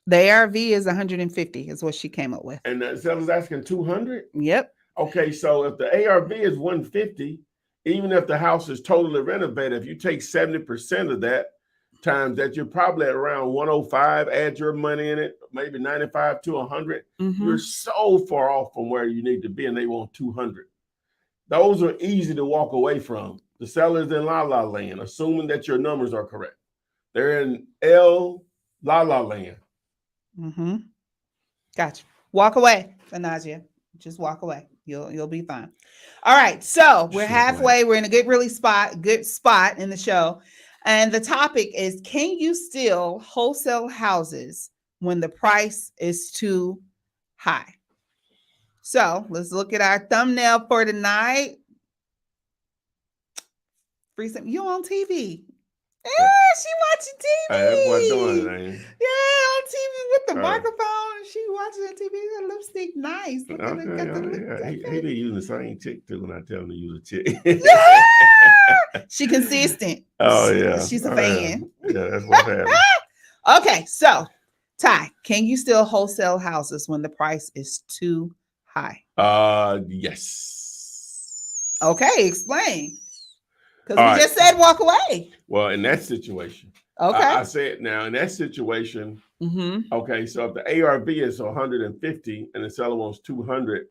The ARV is 150 is what she came up with. And the seller's asking 200? Yep. Okay, so if the ARV is 150, even if the house is totally renovated, if you take 70% of that times that, you're probably at around 105, add your money in it, maybe 95 to 100. Mm-hmm. You're so far off from where you need to be, and they want 200. Those are easy to walk away from. The seller's in la-la land, assuming that your numbers are correct. They're in la-la land. Mm-hmm. Gotcha. Walk away, Anazia. Just walk away. You'll be fine. All right. So we're halfway. We're in a good spot in the show. And the topic is, can you still wholesale houses when the price is too high? So let's look at our thumbnail for tonight. You on TV? Yeah, she watching TV. That's what doing it, ain't it? Yeah, on TV with the microphone. She watching the TV. That lipstick nice. Look at it. He be using the same chick too when I tell him to use a chick. Yeah! She consistent. Oh yeah, she's a fan. Yeah, that's what's happening. Okay, so Ty, can you still wholesale houses when the price is too high? Yes. Okay, explain. Because we just said walk away. Well, in that situation, okay. I said now in that situation, mm-hmm. Okay, so if the ARV is 150 and the seller wants 200,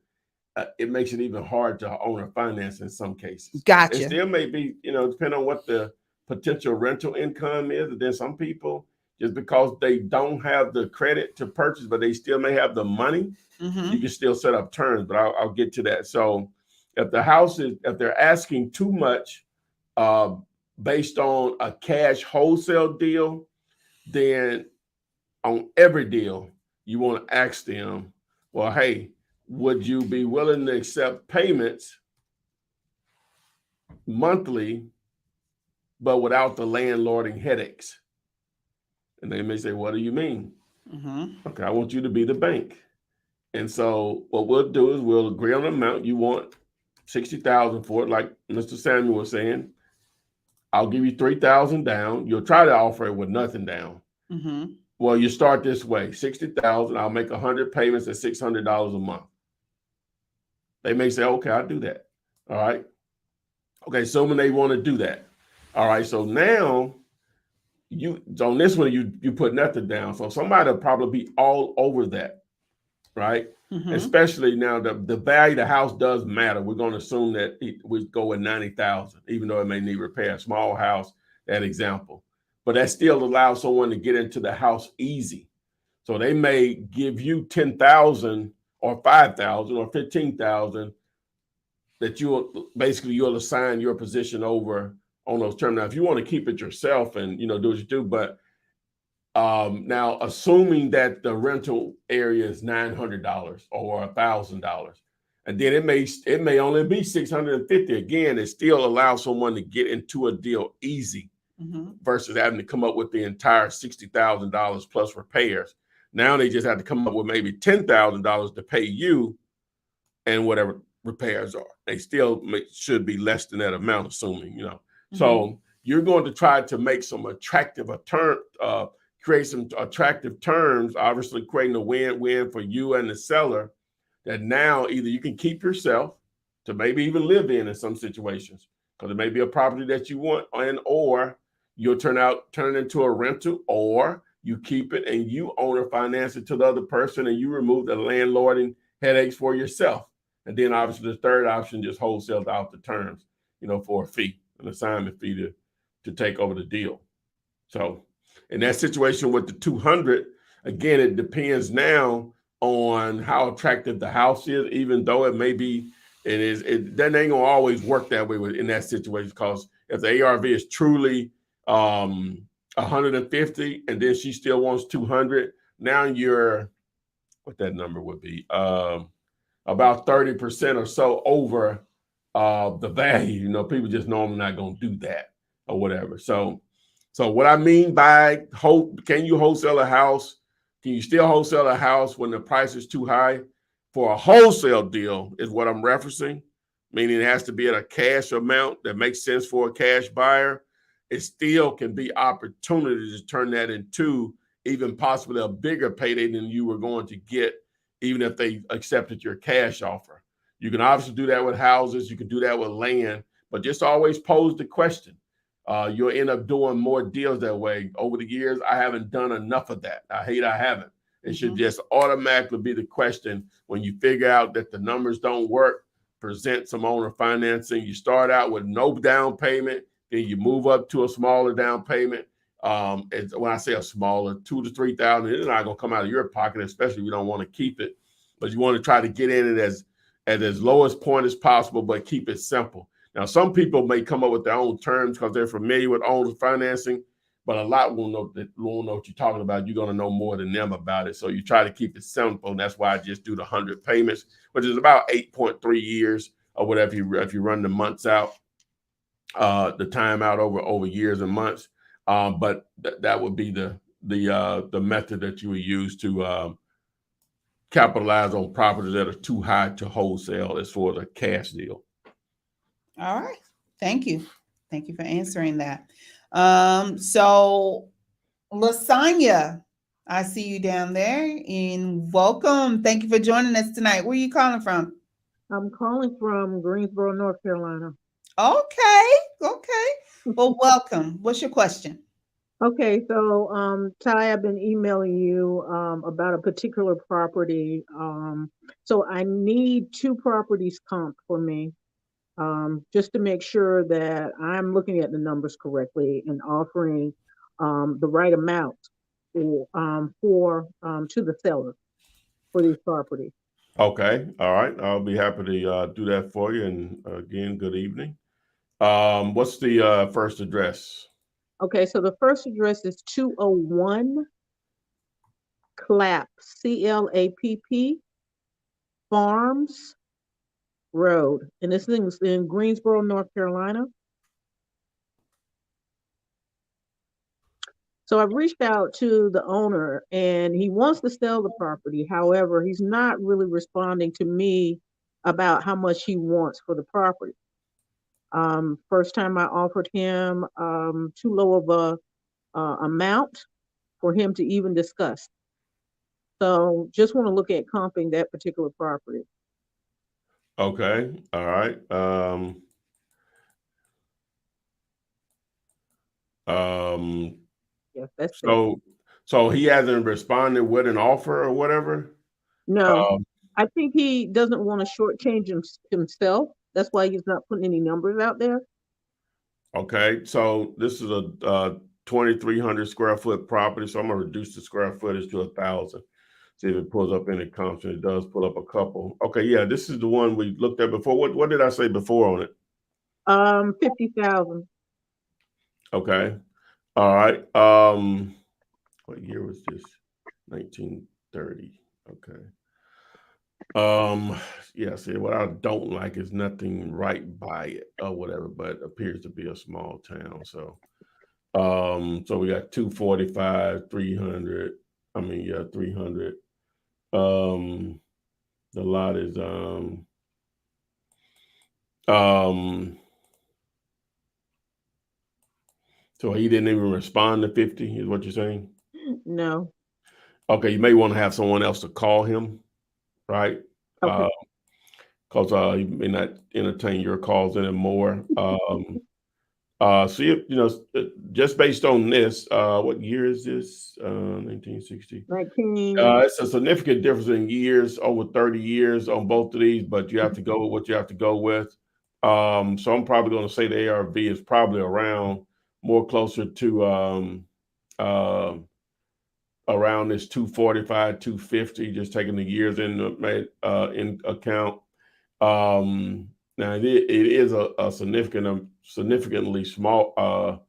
it makes it even hard to own or finance in some cases. Gotcha. It still may be, depending on what the potential rental income is. And then some people, just because they don't have the credit to purchase, but they still may have the money, mm-hmm. You can still set up terms. But I'll get to that. So if they're asking too much, based on a cash wholesale deal, then on every deal, you want to ask them, well, hey, would you be willing to accept payments monthly, but without the landlording headaches? And they may say, what do you mean? Mm-hmm. Okay, I want you to be the bank. And so what we'll do is we'll agree on the amount. You want $60,000 for it, like Mr. Samuel was saying. I'll give you $3,000 down. You'll try to offer it with nothing down. Mm-hmm. Well, you start this way: $60,000. I'll make 100 payments at $600 a month. They may say, "Okay, I'll do that." All right. Okay, assuming they want to do that. All right. So now on this one you put nothing down. So somebody will probably be all over that, right? Mm-hmm. Especially now the value of the house does matter. We're going to assume that we go with 90,000, even though it may need repair. Small house, that example. But that still allows someone to get into the house easy. So they may give you 10,000 or 5,000 or 15,000 that you'll assign your position over on those terms. Now, if you want to keep it yourself and do what you do, but Now, assuming that the rental area is $900 or $1,000, and then it may only be $650. Again, it still allows someone to get into a deal easy versus having to come up with the entire $60,000 plus repairs. Now they just have to come up with maybe $10,000 to pay you and whatever repairs are. They still should be less than that amount, assuming, you know. So you're going to try to make some create some attractive terms, obviously creating a win-win for you and the seller, that now either you can keep yourself to maybe even live in some situations, because it may be a property that you want, or you'll turn it into a rental, or you keep it and you own or finance it to the other person and you remove the landlording headaches for yourself. And then obviously the third option, just wholesale out the terms, you know, for a fee, an assignment fee to take over the deal. So in that situation with the 200, again, it depends now on how attractive the house is, even though it may be, that ain't gonna always work that way in that situation, because if the ARV is truly 150 and then she still wants 200, now you're, what that number would be, about 30% or so over the value. You know, people just normally not gonna do that or whatever. So what I mean by can you wholesale a house? Can you still wholesale a house when the price is too high? For a wholesale deal is what I'm referencing, meaning it has to be at a cash amount that makes sense for a cash buyer. It still can be opportunity to turn that into even possibly a bigger payday than you were going to get, even if they accepted your cash offer. You can obviously do that with houses. You can do that with land, but just always pose the question. You'll end up doing more deals that way. Over the years, I haven't done enough of that. I haven't. It should just automatically be the question when you figure out that the numbers don't work, present some owner financing. You start out with no down payment, then you move up to a smaller down payment. When I say a smaller, $2,000 to $3,000, it's not going to come out of your pocket, especially if you don't want to keep it. But you want to try to get in it at as lowest point as possible, but keep it simple. Now, some people may come up with their own terms because they're familiar with owner financing, but a lot won't know what you're talking about. You're going to know more than them about it. So you try to keep it simple, and that's why I just do the 100 payments, which is about 8.3 years or whatever if you run the months out, the time out over years and months. But that would be the method that you would use to capitalize on properties that are too high to wholesale as far as a cash deal. All right. Thank you. Thank you for answering that. So Lasagna, I see you down there, and welcome. Thank you for joining us tonight. Where are you calling from? I'm calling from Greensboro, North Carolina. Okay. Well, welcome. What's your question? Okay, so Ty, I've been emailing you about a particular property. So I need 2 properties comped for me, just to make sure that I'm looking at the numbers correctly and offering the right amount to the seller for these properties. Okay. All right. I'll be happy to do that for you. And again, good evening. What's the first address? Okay, so the first address is 201 Clapp, CLAPP, Farms Road. And this thing is in Greensboro, North Carolina. So I've reached out to the owner and he wants to sell the property. However, he's not really responding to me about how much he wants for the property. First time I offered him too low of a amount for him to even discuss. So just want to look at comping that particular property. Okay. All right. Yes, that's it. So he hasn't responded with an offer or whatever? No, I think he doesn't want to shortchange himself. That's why he's not putting any numbers out there. Okay. So this is a 2,300 square foot property. So I'm going to reduce the square footage to 1,000. See if it pulls up any comps. It does pull up a couple. Okay. Yeah. This is the one we looked at before. What did I say before on it? 50,000. Okay. All right. What year was this? 1930. Okay. Yeah, see, what I don't like is nothing right by it or whatever, but it appears to be a small town. So so we got 245, 300. I mean, yeah, 300. The lot is um so he didn't even respond to 50, is what you're saying? No. Okay, you may want to have someone else to call him, right? Okay. Because he may not entertain your calls anymore. See if just based on this, what year is this? 1960. 19. It's a significant difference in years, over 30 years on both of these, but you have to go with what you have to go with. So I'm probably going to say the ARV is probably around more closer to uh, around this 245, 250, just taking the years in account. Now it is a significantly small,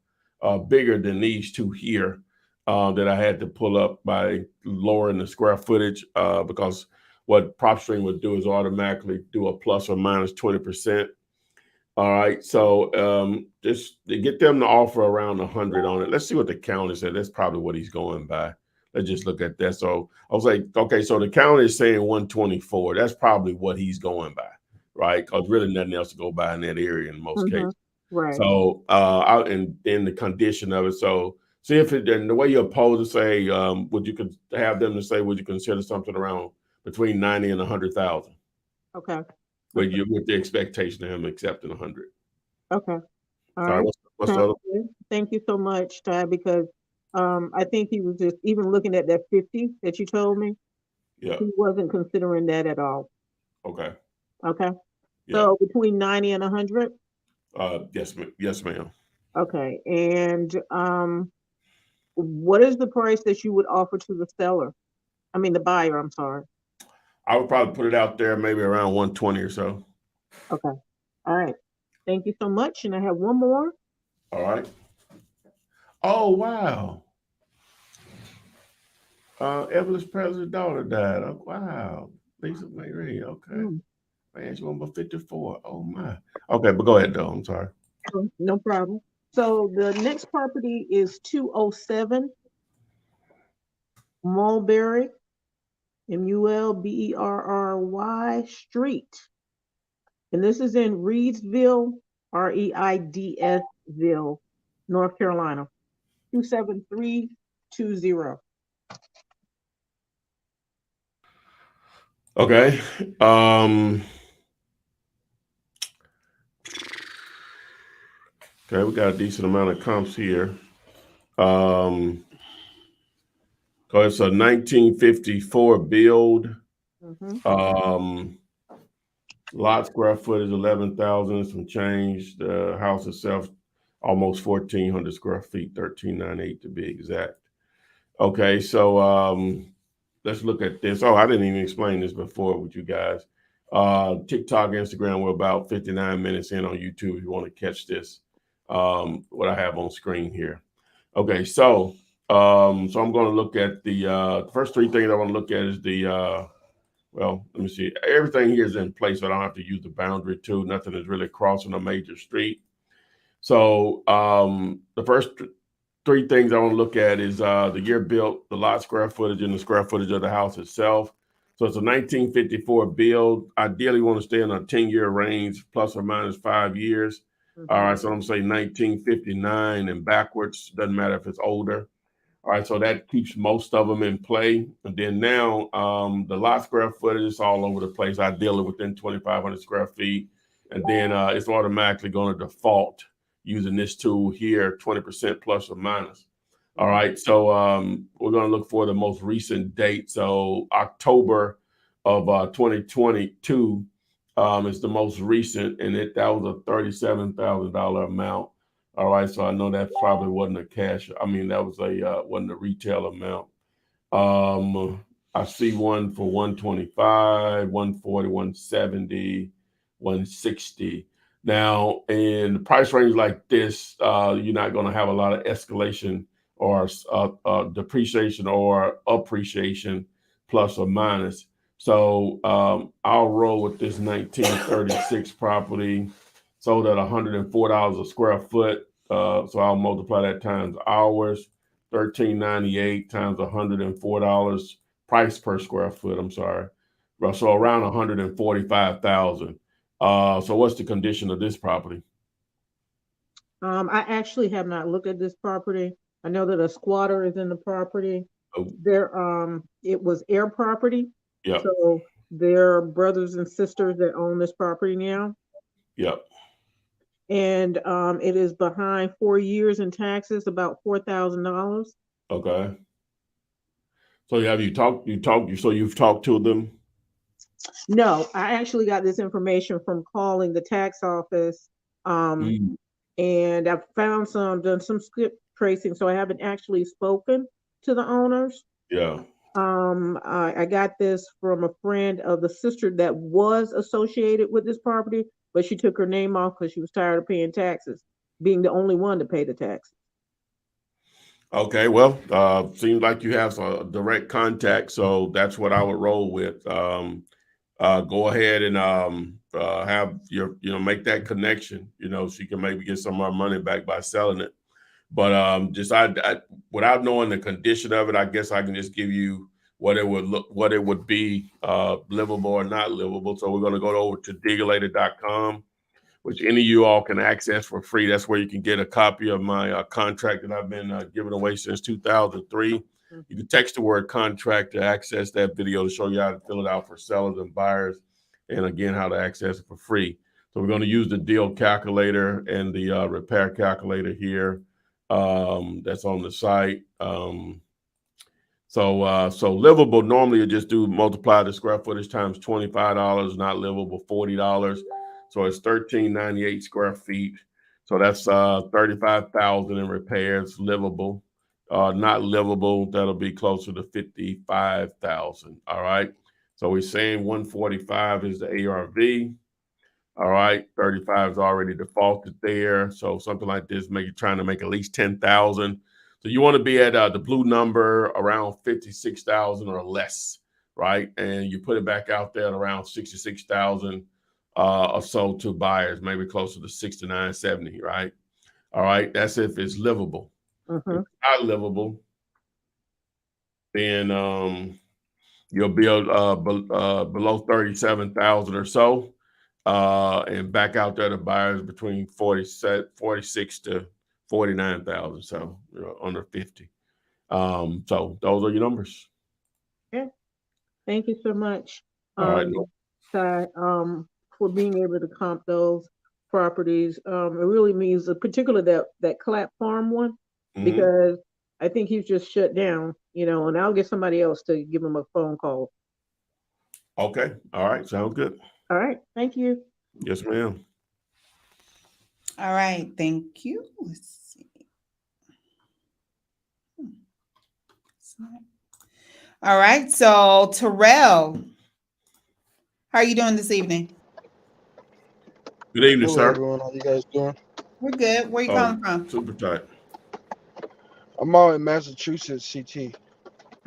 bigger than these two here that I had to pull up by lowering the square footage because what PropStream would do is automatically do a plus or minus 20%. All right, so just to get them to offer around 100 on it. Let's see what the county said. That's probably what he's going by. Let's just look at that. So I was like, okay, so the county is saying 124. That's probably what he's going by, right? Because really nothing else to go by in that area in most cases. Right. So and then the condition of it. So see if it, and the way you oppose it, say, would you could have them to say, would you consider something around between 90 and 100,000? Okay. With the expectation of him accepting 100. Okay. All All right. right, what's the Sounds other? good. Thank you so much, Ty, because I think he was just even looking at that 50 that you told me. Yeah. He wasn't considering that at all. Okay. Okay. Yeah. So between 90 and 100. Yes, ma'am. Okay. And what is the price that you would offer to the seller? I mean, the buyer, I'm sorry. I would probably put it out there maybe around 120 or so. Okay. All right. Thank you so much. And I have one more. All right. Oh, wow. Evelyn's president's daughter died. Oh, wow. Lisa Marie. Okay. Man, she won about 54. Oh, my. Okay, but go ahead, though. I'm sorry. No problem. So the next property is 207 Mulberry, Mulberry Street. And this is in Reidsville, Reidsville, North Carolina, 27320. Okay. Okay, we got a decent amount of comps here. So it's a 1954 build. Lot square footage 11,000, some change. The house itself almost 1,400 square feet, 1,398 to be exact. Okay, so let's look at this. Oh, I didn't even explain this before with you guys. TikTok, Instagram, we're about 59 minutes in on YouTube if you want to catch this. What I have on screen here. Okay, so I'm going to look at the first three things I want to look at is the well, let me see. Everything here is in place, so I don't have to use the boundary tool. Nothing is really crossing a major street. So the first three things I want to look at is the year built, the lot square footage, and the square footage of the house itself. So it's a 1954 build. Ideally, want to stay in a 10-year range, plus or minus 5 years. All right, so I'm saying 1959 and backwards. Doesn't matter if it's older. All right, so that keeps most of them in play. And then now the lot square footage is all over the place, ideally within 2,500 square feet. And then it's automatically going to default using this tool here, 20% plus or minus. All right, so we're going to look for the most recent date. So October of 2022 is the most recent, and that was a $37,000 amount. All right, so I know that probably wasn't a cash. I mean, that was wasn't a retail amount. I see one for 125, 140, 170, 160. Now, in the price range like this, you're not going to have a lot of escalation or depreciation or appreciation, plus or minus. So I'll roll with this 1936 property, sold at $104 a square foot. So I'll multiply that times hours, $13.98 times $104 price per square foot. I'm sorry. So around 145,000. So what's the condition of this property? I actually have not looked at this property. I know that a squatter is in the property. Oh. It was air property. Yep. So they're brothers and sisters that own this property now. Yep. And it is behind 4 years in taxes, about $4,000. Okay. So have you talked? So you've talked to them? No, I actually got this information from calling the tax office. And I've done some skip tracing, so I haven't actually spoken to the owners. Yeah. I got this from a friend of the sister that was associated with this property, but she took her name off because she was tired of paying taxes, being the only one to pay the taxes. Okay, well, seems like you have some direct contact, so that's what I would roll with. Go ahead and have your, make that connection, so you can maybe get some of our money back by selling it. But just I without knowing the condition of it, I guess I can just give you what it would be livable or not livable. So we're going to go over to diggerlater.com, which any of you all can access for free. That's where you can get a copy of my contract that I've been giving away since 2003. You can text the word contract to access that video to show you how to fill it out for sellers and buyers, and again, how to access it for free. So we're going to use the deal calculator and the repair calculator here that's on the site. So livable, normally you just do multiply the square footage times $25, not livable $40. So it's 1398 square feet. So that's 35,000 in repairs, livable. Not livable, that'll be closer to 55,000. All right. So we're saying 145 is the ARV. All right. 35 is already defaulted there. So something like this, trying to make at least 10,000. So you want to be at the blue number around 56,000 or less, right? And you put it back out there at around 66,000 or so to buyers, maybe closer to 69, 70, right? All right. That's if it's livable. If it's not livable, then you'll be below 37,000 or so, and back out there to buyers between 46 to 49,000, so under 50. So those are your numbers. Yeah. Thank you so much, All right. Ty, for being able to comp those properties. It really means, particularly that Clap Farm one, because I think he's just shut down, and I'll get somebody else to give him a phone call. Okay. All right. Sounds good. All right. Thank you. Yes, ma'am. All right. Thank you. Let's see. All right. So Terrell, how are you doing this evening? Good evening, Hello, sir. everyone. How you guys doing? We're good. Where you calling from? Super tight. I'm out in Massachusetts, CT.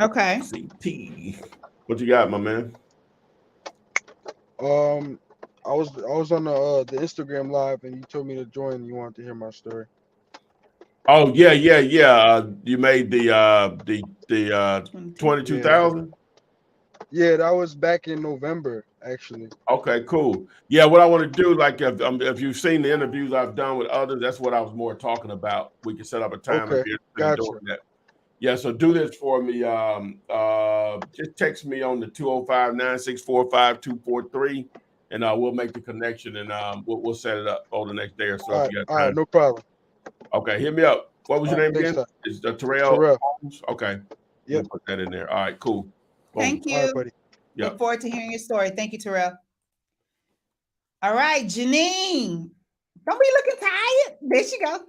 Okay. CT. What you got, my man? I was on the Instagram live, and you told me to join. And you wanted to hear my story. Oh yeah. You made the 22,000. Yeah, that was back in November, actually. Okay, cool. Yeah, what I want to do, like if you've seen the interviews I've done with others, that's what I was more talking about. We can set up a time if you're doing that. Yeah, so do this for me. Just text me on the 205-964-5243, and we'll make the connection, and we'll set it up over the next day or so. All right, no problem. Okay, hit me up. What was your name again? It's Terrell. Okay. Yep. Put that in there. All right, cool. Thank you. All right, buddy. Yep. Look forward to hearing your story. Thank you, Terrell. All right, Janine. Don't be looking tired. There she go.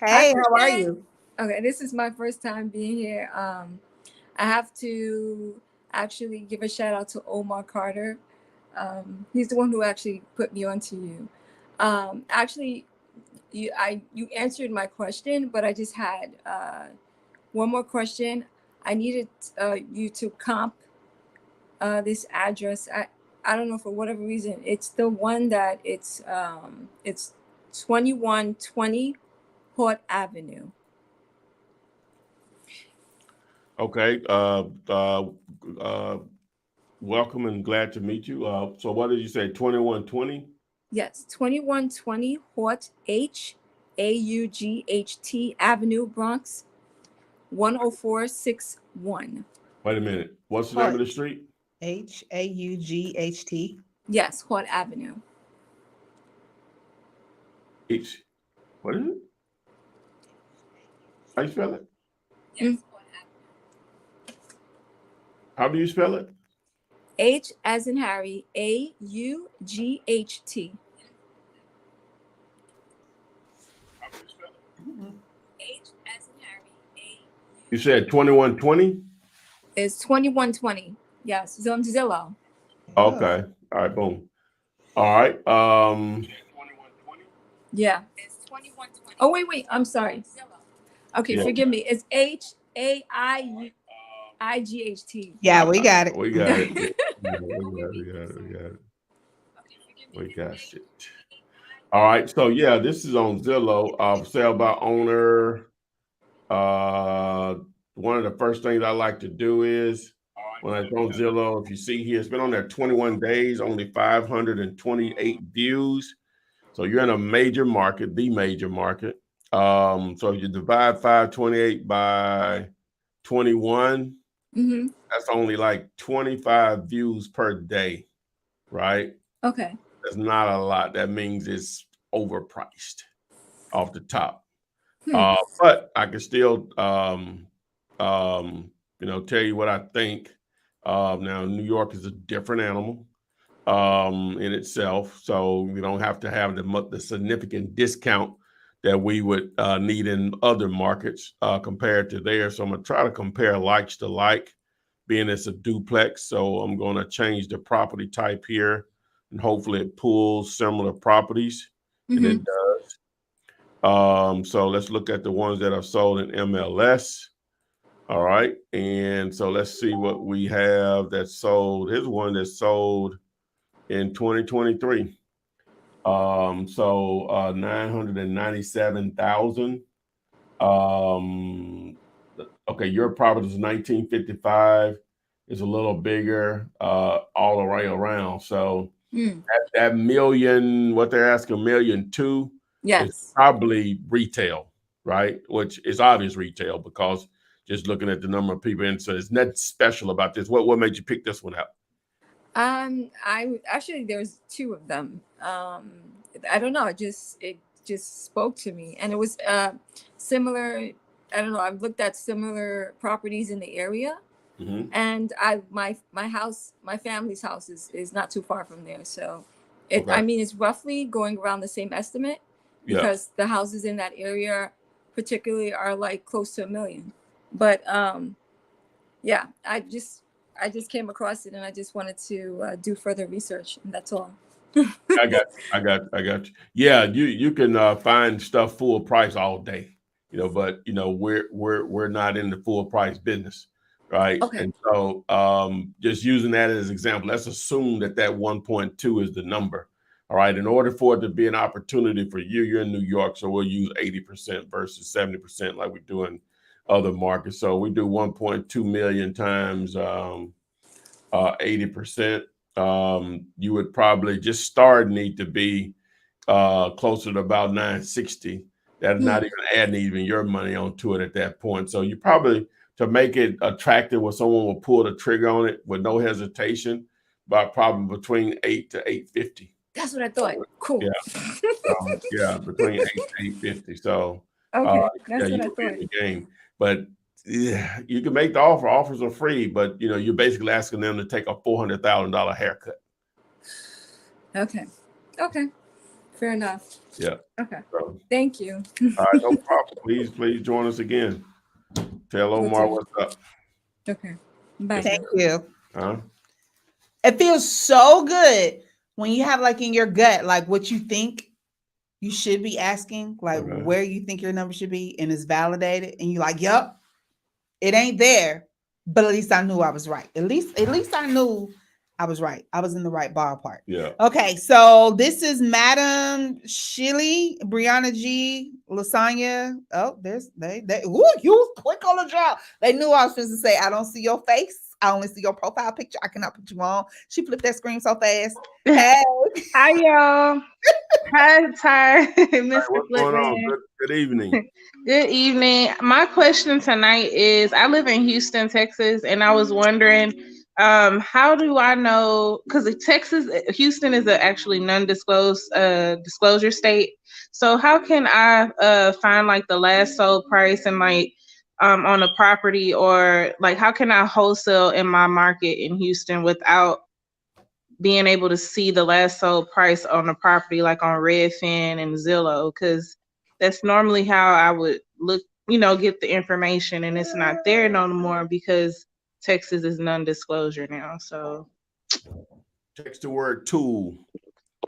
Hey, how are you? Okay, this is my first time being here. I have to actually give a shout out to Omar Carter. He's the one who actually put me onto you. Actually, you answered my question, but I just had one more question. I needed you to comp this address. I don't know, for whatever reason. It's the one that it's 2120 Hort Avenue. Okay. Welcome and glad to meet you. So what did you say? 2120? Yes, 2120 Hort, Haught Avenue, Bronx, 10461. Wait a minute. What's the name of the street? Haught. Yes, Hort Avenue. What is it? How you spell it? Mm. How do you spell it? H as in Harry, Aught. You said 2120? It's 2120. Yes, it's on Zillow. Okay. All right, boom. All right. Yeah. It's 2120. Oh, wait. I'm sorry. Okay, Yeah. forgive me. It's Haight. Yeah, we got it. We got it. We got it. All right. So yeah, this is on Zillow. Sale by owner. One of the first things I like to do is when it's on Zillow, if you see here, it's been on there 21 days, only 528 views. So you're in a major market, the major market. So if you divide 528 by 21, that's only like 25 views per day, right? Okay. That's not a lot. That means it's overpriced off the top. But I can still, tell you what I think. Now, New York is a different animal in itself, so we don't have to have the significant discount that we would need in other markets compared to there. So I'm going to try to compare likes to like, being it's a duplex. So I'm going to change the property type here, and hopefully it pulls similar properties, and it does. So let's look at the ones that are sold in MLS. All right. And so let's see what we have that's sold. Here's one that's sold in 2023. So 997,000. Okay, your property is 1955. It's a little bigger all the way around. So that million, what they're asking, $1.2 million, yes, is probably retail, right? Which is obvious retail because just looking at the number of people. And so there's nothing special about this. What made you pick this one out? I actually, there's two of them. I don't know. It just spoke to me, and it was similar. I don't know. I've looked at similar properties in the area, and my house, my family's house is not too far from there. So, I mean, it's roughly going around the same estimate because the houses in that area, particularly, are like close to $1 million. But yeah, I just came across it, and I just wanted to do further research, and that's all. I got you. Yeah, you can find stuff full price all day, but we're not in the full price business, right? Okay. And so just using that as an example, let's assume that 1.2 is the number. All right. In order for it to be an opportunity for you, you're in New York, so we'll use 80% versus 70% like we do in other markets. So we do 1.2 million times 80%. You would probably just need to be closer to about 960. That's not even adding your money onto it at that point. So you probably, to make it attractive where someone will pull the trigger on it with no hesitation, by probably between 8 to 850. That's what I thought. Cool. Yeah. Between 8 to 850. So okay, that's you what I could be in thought. the game. But yeah, you can make the offer. Offers are free, but you're basically asking them to take a $400,000 haircut. Okay. Fair enough. Yeah. Okay. So, thank you. all right, no problem. Please join us again. Tell Omar what's up. Okay. Bye. Thank you. Huh? It feels so good when you have like in your gut, like what you think you should be asking like Okay. where you think your number should be, and it's validated, and you're like, yep, it ain't there, but at least I knew I was right. At least I knew I was right. I was in the right ballpark. Yeah. Okay, so this is Madam Shilly, Brianna G, Lasagna. Oh, there's they. Ooh, you was quick on the draw. They knew I was supposed to say, I don't see your face. I only see your profile picture. I cannot put you on. She flipped that screen so fast. Hey. Hi, y'all. Hi, Ty, Mr. What's going on? Flipman. Good evening. Good evening. My question tonight is, I live in Houston, Texas, and I was wondering, how do I know, because Houston is a actually non-disclosed disclosure state. So how can I find like the last sold price and like on a property, or like how can I wholesale in my market in Houston without being able to see the last sold price on the property, like on Redfin and Zillow? Because that's normally how I would look, get the information, and it's not there no more because Texas is non-disclosure now. So Text the word tool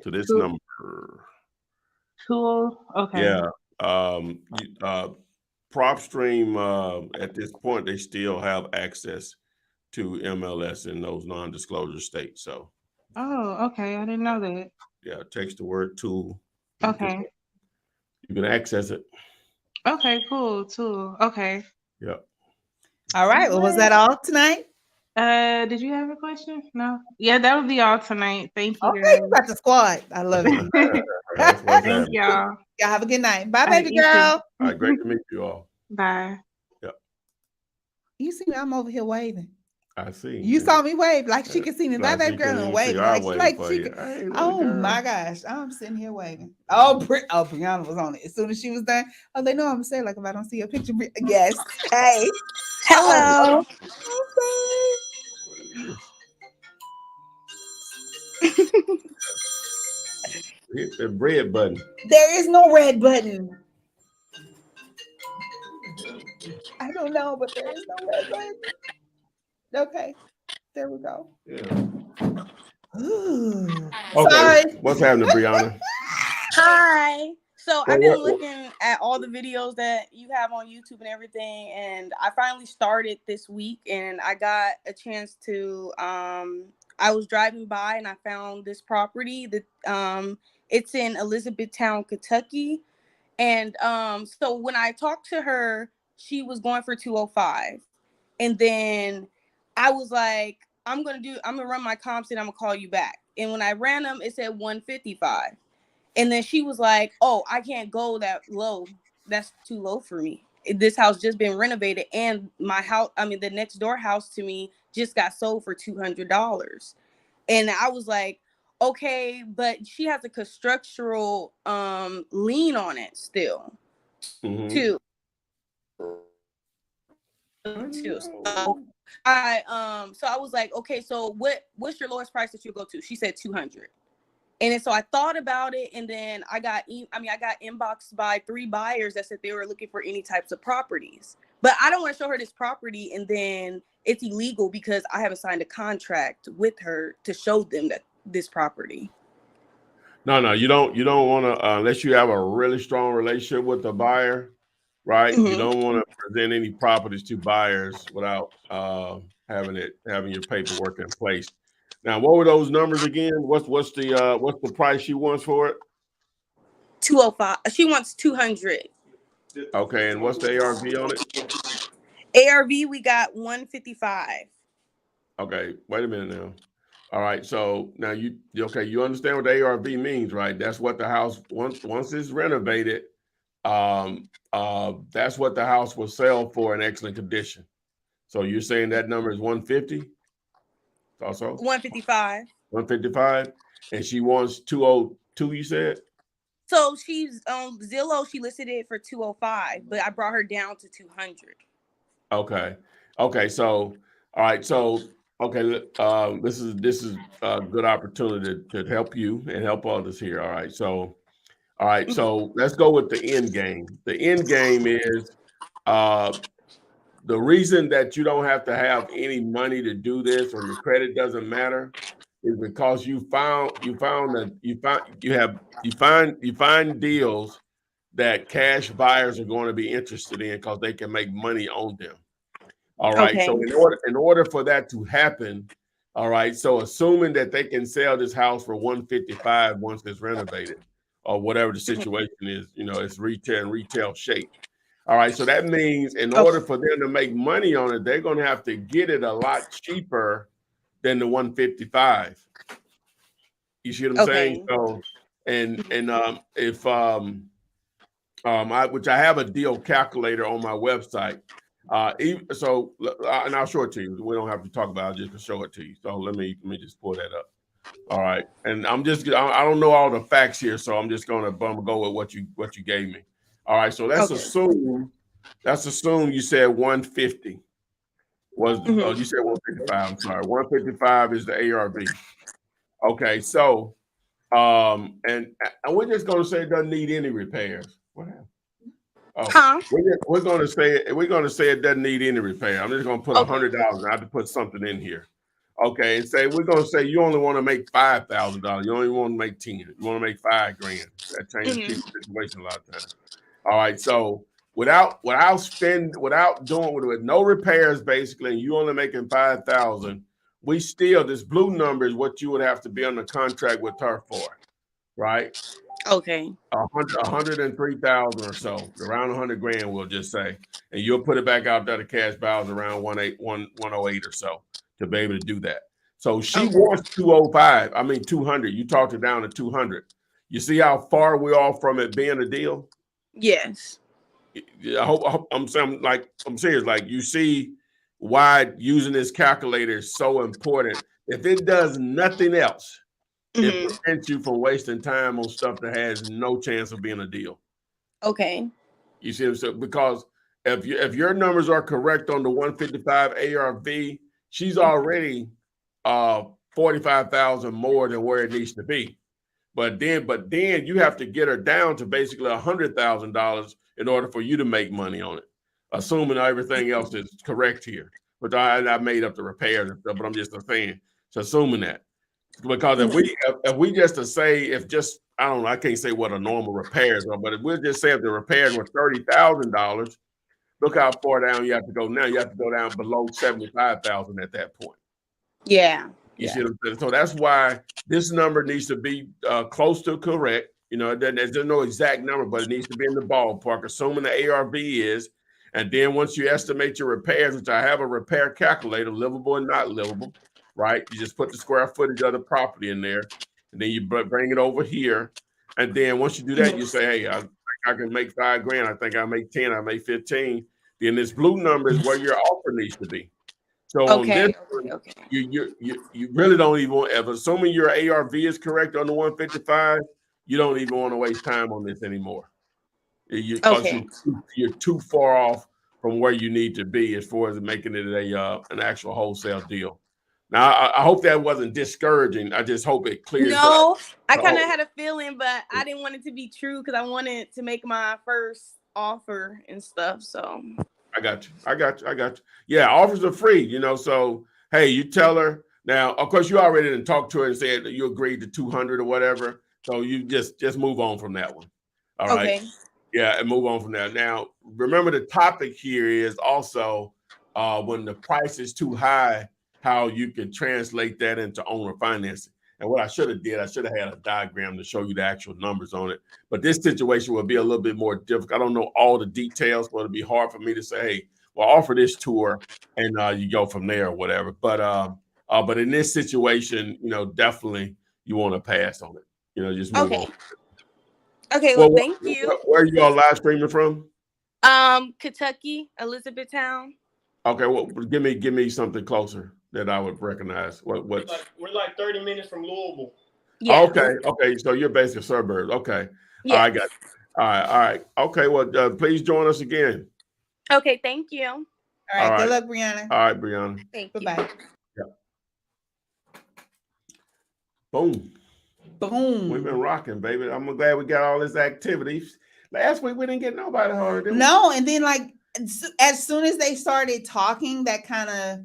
to this Tool. number. Tool, okay. Yeah. PropStream, at this point, they still have access to MLS in those non-disclosure states. So. Oh, okay. I didn't know that. Yeah, text the word tool. Okay. You can access it. Okay, cool. Tool. Okay. Yep. All right. Well, was that all tonight? Did you have a question? No. Yeah, that would be all tonight. Thank you, Okay, guys. you got the squad. I love it. That's what's Thank happening. y'all. Y'all have a good night. Bye, All right, baby you too. girl. All right, great to meet you all. Bye. Yep. You see me? I'm over here waving. I see. You saw me wave like she can see me. Bye, Like baby she girl, can and even see waving I like waiting like for she you. can. Hey, little Oh girl. my gosh, I'm sitting here waving. Oh, Brianna was on it as soon as she was done. Oh, they know I'm gonna say like if I don't see a picture. Yes. Hey. Hello. Hit the red button. There is no red button. I don't know, but there is no red button. Okay, there we go. Yeah. Ooh. Okay. Sorry. What's happening, Brianna? Hi. So Well, I've been what- looking at all the videos that you have on YouTube and everything, and I finally started this week, and I got a chance to I was driving by and I found this property that it's in Elizabethtown, Kentucky. And so when I talked to her, she was going for 205. And then I was like, I'm gonna run my comps and I'm gonna call you back. And when I ran them, it said 155. And then she was like, oh, I can't go that low. That's too low for me. This house just been renovated, and my house, the next door house to me just got sold for $200. And I was like, okay, but she has a structural lien on it still, too. So I was like, okay, so what's your lowest price that you go to? She said 200. And then so I thought about it, and then I got inboxed by 3 buyers that said they were looking for any types of properties. But I don't want to show her this property and then it's illegal because I haven't signed a contract with her to show them that this property. No, you don't want to unless you have a really strong relationship with the buyer, right? Mm-hmm. You don't want to present any properties to buyers without having your paperwork in place. Now, what were those numbers again? What's the price she wants for it? 205. She wants 200. Okay, and what's the ARV on it? ARV, we got 155. Okay, wait a minute now. All right, so now you understand what the ARV means, right? That's what the house once it's renovated, that's what the house will sell for in excellent condition. So you're saying that number is 150? Also 155. 155, and she wants 202. You said. So she's on Zillow. She listed it for 205, but I brought her down to 200. Okay. So all right. So okay. This is a good opportunity to help you and help others here. All right. So let's go with the end game. The end game is the reason that you don't have to have any money to do this, or your credit doesn't matter, is because you find deals that cash buyers are going to be interested in because they can make money on them. All right. Okay. So in order for that to happen, all right. So assuming that they can sell this house for 155 once it's renovated, or whatever the situation is, it's retail shape. All right. So that means in order for them to make money on it, they're going to have to get it a lot cheaper than the 155. You see what I'm saying? So, and if which I have a deal calculator on my website. And I'll show it to you. We don't have to talk about it, just to show it to you. So let me just pull that up. All right. And I don't know all the facts here, so I'm just gonna go with what you gave me. All right. So let's assume you said 150 was you said 155. I'm sorry. 155 is the ARV. Okay. So and we're just gonna say it doesn't need any repairs. What happened? Oh, we're gonna say it doesn't need any repair. I'm just gonna put $100. I have to put something in here. Okay, and we're gonna say you only want to make $5,000. You only want to make 10. You want to make $5,000. That changes people's situation a lot of times. All right, so with no repairs basically, and you only making 5,000, we still, this blue number is what you would have to be under contract with her for, right? Okay. 103,000 or so, around 100 grand, we'll just say, and you'll put it back out there to cash balance around 108 or so to be able to do that. So she wants 200. You talked it down to 200. You see how far we're off from it being a deal? Yes. I hope I'm serious. Like, you see why using this calculator is so important. If it does nothing else, it prevents you from wasting time on stuff that has no chance of being a deal. Okay. You see, so because if your numbers are correct on the 155 ARV, she's already 45,000 more than where it needs to be. But then you have to get her down to basically $100,000 in order for you to make money on it, assuming everything else is correct here. But I made up the repairs and stuff, but I'm just saying, so assuming that. Because if we just to say, I don't know, I can't say what a normal repairs are, but if we'll just say if the repairs were $30,000, look how far down you have to go now. You have to go down below 75,000 at that point. Yeah. You see what I'm saying? So that's why this number needs to be close to correct. There's no exact number, but it needs to be in the ballpark, assuming the ARV is. And then once you estimate your repairs, which I have a repair calculator, livable and not livable, right? You just put the square footage of the property in there, and then you bring it over here. And then once you do that, you say, hey, I think I can make $5,000. I think I make 10. I make 15. Then this blue number is where your offer needs to be. So on this, you really don't even want, assuming your ARV is correct on the 155, you don't even want to waste time on this anymore. Because you're too far off from where you need to be as far as making it an actual wholesale deal. Now, I hope that wasn't discouraging. I just hope it clears up. No, I kind of had a feeling, but I didn't want it to be true because I wanted to make my first offer and stuff. So I got you. Yeah, offers are free, so hey, you tell her. Now, of course, you already didn't talk to her and said that you agreed to 200 or whatever. So you just move on from that one. All right. Yeah, and move on from there. Now, remember the topic here is also when the price is too high, how you can translate that into owner financing. And what I should have had a diagram to show you the actual numbers on it. But this situation will be a little bit more difficult. I don't know all the details, but it'll be hard for me to say, hey, well, offer this tour and you go from there or whatever. But in this situation, definitely you want to pass on it. Just move on. Okay, well, thank you. Where are you all live streaming from? Kentucky, Elizabethtown. Okay, well, give me something closer that I would recognize. We're like 30 minutes from Louisville. Yeah. Okay. So you're basically suburbs. Okay. Yeah. I got you. All right. Okay. Well, please join us again. Okay. Thank you. All right. Good luck, Brianna. All right, Brianna. Thank you. Bye-bye. Yeah. Boom. Boom. We've been rocking, baby. I'm glad we got all this activity. Last week we didn't get nobody hard. No, and then as soon as they started talking, that kind of,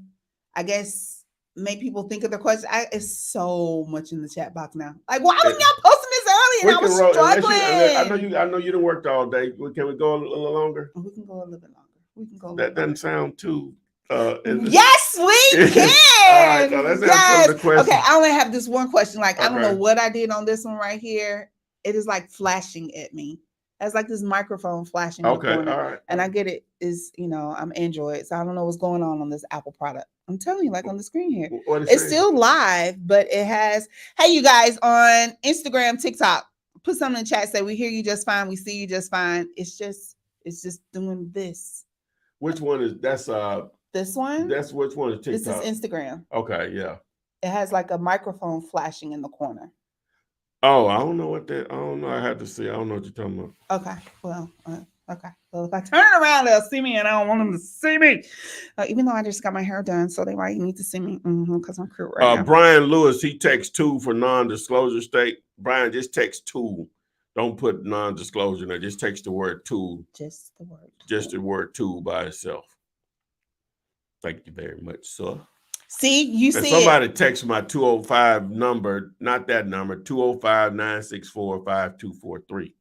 I guess, make people think of the question. It's so much in the chat box now. Like, why wasn't y'all posting this early? And I was struggling. I know you done worked all day. Can we go a little longer? We can go a little bit longer. We can go. That doesn't sound too. Yes, we can. All right, so let's answer some of the questions. Okay, I only have this one question. Like, I don't know Okay. what I did on this one right here. It is like flashing at me. It's like this microphone flashing. In the corner. All right. And I get it is, I'm Android, so I don't know what's going on this Apple product. I'm telling you, like on the screen here, it's still live, but it has. Hey, you guys on Instagram, TikTok, put something in the chat. Say we hear you just fine. We see you just fine. It's just doing this. Which one is that's this one? That's which one is TikTok? This is Instagram. Okay, yeah. It has like a microphone flashing in the corner. Oh, I don't know what that. I don't know. I have to see. I don't know what you're talking about. Okay. Well, okay. Well, if I turn around, they'll see me, and I don't want them to see me. Even though I just got my hair done, so they might need to see me because I'm cute right now. Brian Lewis, he texts 2 for non-disclosure state. Brian, just text 2. Don't put non-disclosure in there. Just text the word 2. Just the word. Just the word 2 by itself. Thank you very much, sir. See, you see somebody text my 205 number, not that number, 205-964-5243.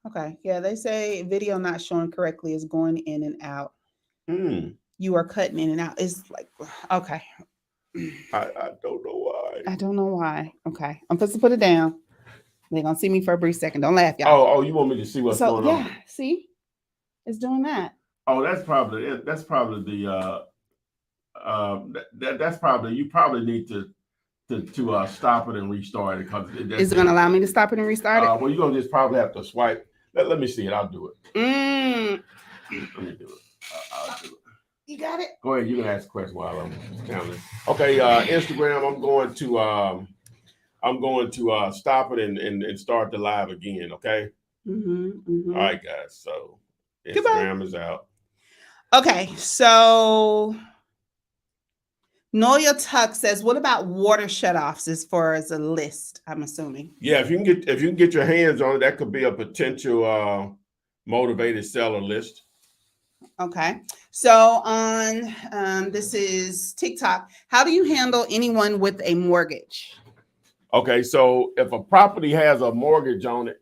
Okay. Yeah, they say video not showing correctly is going in and out. You are cutting in and out. It's like, okay. I don't know why. I don't know why. Okay. I'm supposed to put it down. They're going to see me for a brief second. Don't laugh, y'all. Oh, you want me to see what's going on? Yeah, see? It's doing that. Oh, that's probably the that's probably you probably need to stop it and restart it because is it going to allow me to stop it and restart it? Well, you're gonna just probably have to swipe. Let me see it. I'll do it. Let me do it. I'll do it. You got it. Go ahead. You can ask a question while I'm counting. Okay, Instagram. I'm going to stop it and start the live again. Okay. All right, guys. So Instagram is out. Okay, so Noya Tuck says, "What about water shutoffs as far as a list?" I'm assuming. Yeah, if you can get your hands on it, that could be a potential motivated seller list. Okay, so on this is TikTok. How do you handle anyone with a mortgage? Okay, so if a property has a mortgage on it,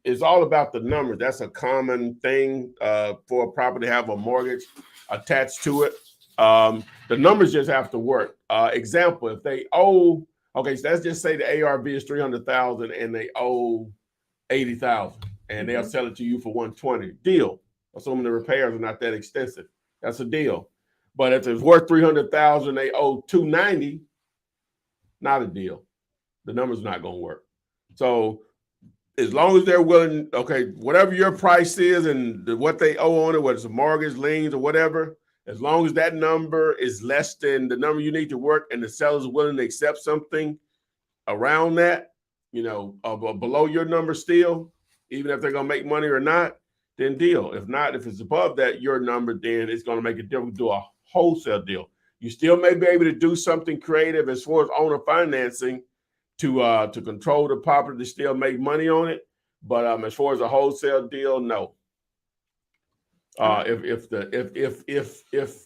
it's all about the numbers. That's a common thing for a property to have a mortgage attached to it. The numbers just have to work. Example, if they owe, okay, so let's just say the ARV is $300,000 and they owe $80,000 and they'll sell it to you for $120,000. Deal. Assuming the repairs are not that extensive. That's a deal. But if it's worth $300,000, they owe $290,000, not a deal. The number's not going to work. So as long as they're willing, okay, whatever your price is and what they owe on it, whether it's a mortgage, liens, or whatever, as long as that number is less than the number you need to work and the seller's willing to accept something around that, below your number still, even if they're going to make money or not, then deal. If not, if it's above that, your number, then it's going to make a difference to do a wholesale deal. You still may be able to do something creative as far as owner financing to control the property to still make money on it. But as far as a wholesale deal, no. If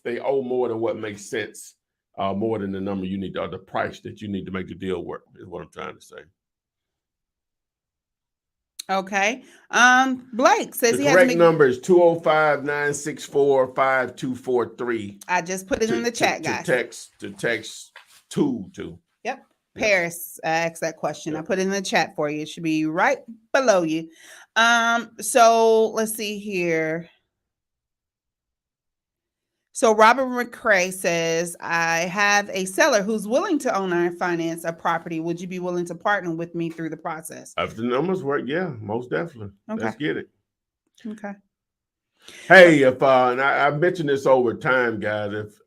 they owe more than what makes sense, more than the number you need or the price that you need to make the deal work is what I'm trying to say. Okay. Blake says the correct number is 205-964-5243. I just put it in the chat, guys. To text 2. Yep. Paris asked that question. Yep. I put it in the chat for you. It should be right below you. So let's see here. So Robert McCrae says, I have a seller who's willing to own or finance a property. Would you be willing to partner with me through the process? If the numbers work, yeah, most definitely. Okay. Let's get it. Okay. Hey, and I mentioned this over time, guys. If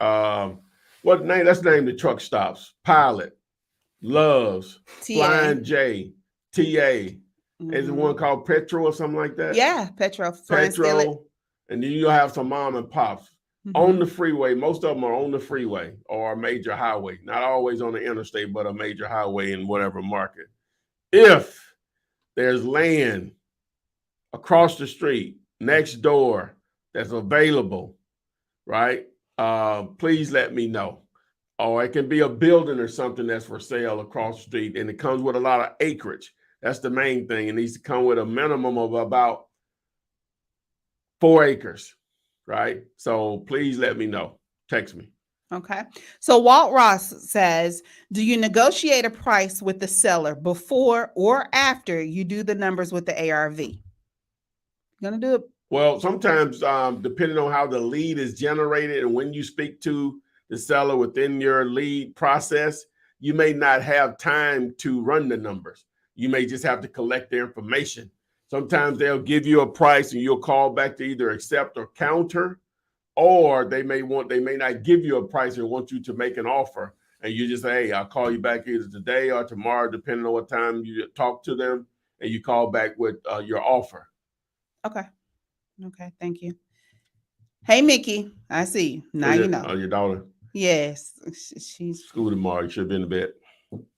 let's name the truck stops. Pilot, Loves, Flying J, TA. Is it one called Petro or something like that? Yeah, Petro. And then you'll have some mom and pops. On the freeway, most of them are on the freeway or a major highway, not always on the interstate, but a major highway in whatever market. If there's land across the street, next door, that's available, right? Please let me know. or it can be a building or something that's for sale across the street, and it comes with a lot of acreage. That's the main thing. It needs to come with a minimum of about 4 acres, right? So please let me know. Text me. Okay. So Walt Ross says, do you negotiate a price with the seller before or after you do the numbers with the ARV? You're gonna do it. Well, sometimes depending on how the lead is generated and when you speak to the seller within your lead process, you may not have time to run the numbers. You may just have to collect the information. Sometimes they'll give you a price and you'll call back to either accept or counter, or they may not give you a price and want you to make an offer. And you just say, hey, I'll call you back either today or tomorrow, depending on what time you talk to them, and you call back with your offer. Okay. Okay. Thank you. Hey, Mickey. I see you. Now you know. Oh, your daughter? Yes. She's school tomorrow. You should be in the bed.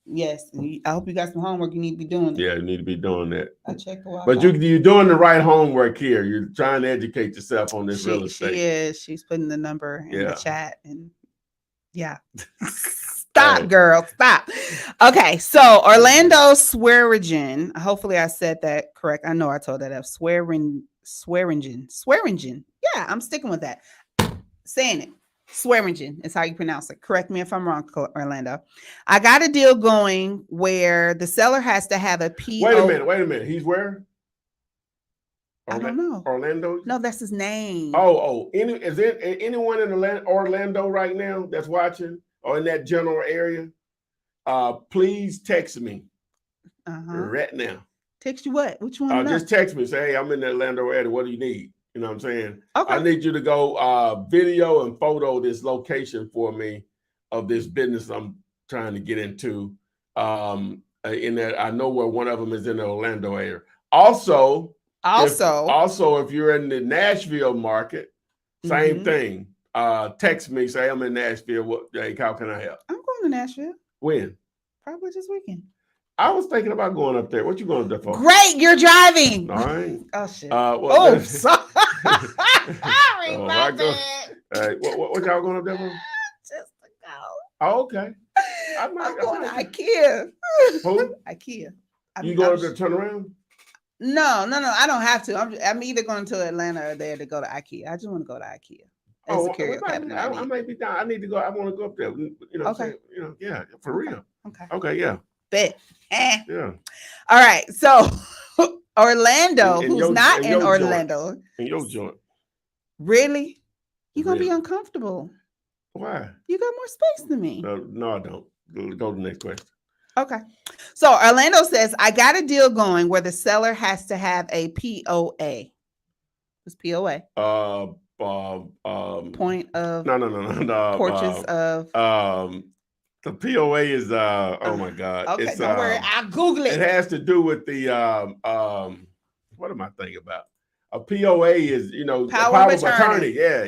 Yes. I hope you got some homework you need to be doing. Yeah, you need to be doing that. I checked the Wi-Fi. But you're doing the right homework here. You're trying to educate yourself on this real estate. She is. She's putting the number in the chat. And yeah. Stop, girl. Stop. Okay. So Orlando Swearingen. Hopefully I said that correct. I know I told that up. Swearingen. Yeah, I'm sticking with that. Saying it. Swearingen is how you pronounce it. Correct me if I'm wrong, Orlando. I got a deal going where the seller has to have a PO. Wait a minute. He's where? I don't know. Orlando? No, that's his name. Is there anyone in Orlando right now that's watching or in that general area? Please text me right now. Text you what? Which one? Just text me. Say, hey, I'm in the Orlando area. What do you need? You know what I'm saying? Okay. I need you to go video and photo this location for me of this business I'm trying to get into. In that, I know where one of them is in the Orlando area. Also, if you're in the Nashville market, same thing. Text me. Say I'm in Nashville. Hey, how can I help? I'm going to Nashville. When? Probably this weekend. I was thinking about going up there. What you going up there for? Great, you're driving. All right. Oh shit. Sorry. My bad. What y'all going up there for? Just to go. Oh, okay. I'm going to IKEA. Who? IKEA. You going up there to turn around? No. I don't have to. I'm either going to Atlanta or there to go to IKEA. I just want to go to IKEA. I might be down. I need to go. I want to go up there. You know, okay. Yeah, for real. Okay, yeah. Bet. Yeah. All right. So Orlando, who's not in Orlando. In your joint. Really? You're going to be uncomfortable. Why? You got more space than me. No, I don't. Go to the next question. Okay. So Orlando says, I got a deal going where the seller has to have a POA. What's POA? Point of no. Portraits of the POA is oh my God. Okay, it's, don't worry, I'll Google it. It has to do with the what am I thinking about? A POA is, power of attorney. Yeah.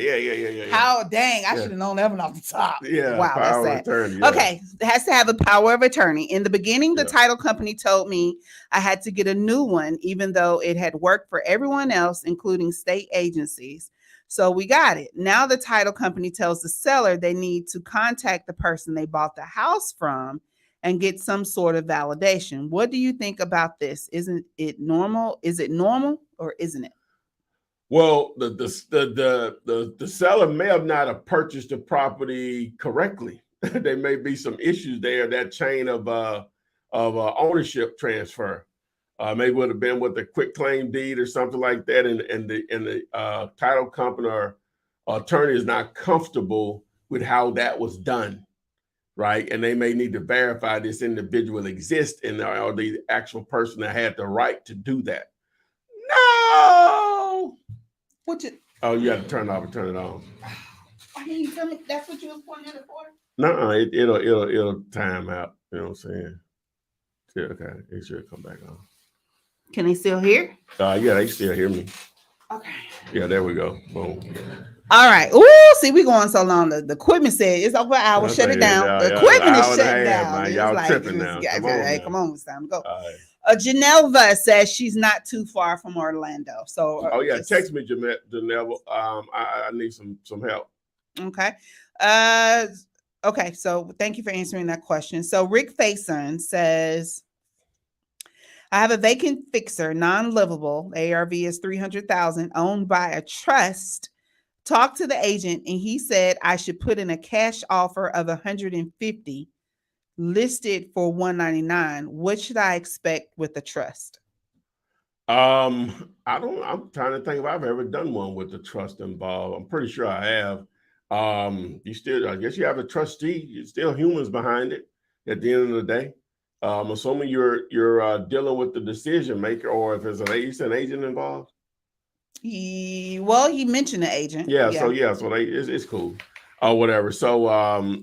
How dang, I should have known that one off the top. Yeah, wow, power that's of attorney. Yeah. Okay, it has to have a power of attorney. In the beginning, the title company told me I had to get a new one, even though it had worked for everyone else, including state agencies. So we got it. Now the title company tells the seller they need to contact the person they bought the house from and get some sort of validation. What do you think about this? Isn't it normal? Is it normal or isn't it? Well, the seller may have not have purchased the property correctly. There may be some issues there. That chain of ownership transfer maybe would have been with a quick claim deed or something like that, and the title company or attorney is not comfortable with how that was done, right? And they may need to verify this individual exists or the actual person that had the right to do that. No. Oh, you have to turn it off and turn it on. I mean, tell me that's what you was pointing it for? No, it'll time out. You know what I'm saying? Yeah, okay, it should come back on. Can they still hear? Yeah, they still hear me. Okay. Yeah, there we go. Boom. All right. Ooh, see, we going so long. The equipment said it's over an hour. Shut it down. The equipment is shut down. Man. Y'all tripping now. Come on, it's time to go. Janelva says she's not too far from Orlando. So text me, Janelva. I need some help. Okay. Okay, so thank you for answering that question. So Rick Faison says, I have a vacant fixer, non-livable. ARV is 300,000, owned by a trust. Talked to the agent, and he said I should put in a cash offer of 150, listed for 199. What should I expect with the trust? I'm trying to think if I've ever done one with the trust involved. I'm pretty sure I have. I guess you have a trustee. You're still humans behind it at the end of the day. I'm assuming you're dealing with the decision maker, or if there's an agent involved. He mentioned the agent. So it's cool or whatever. So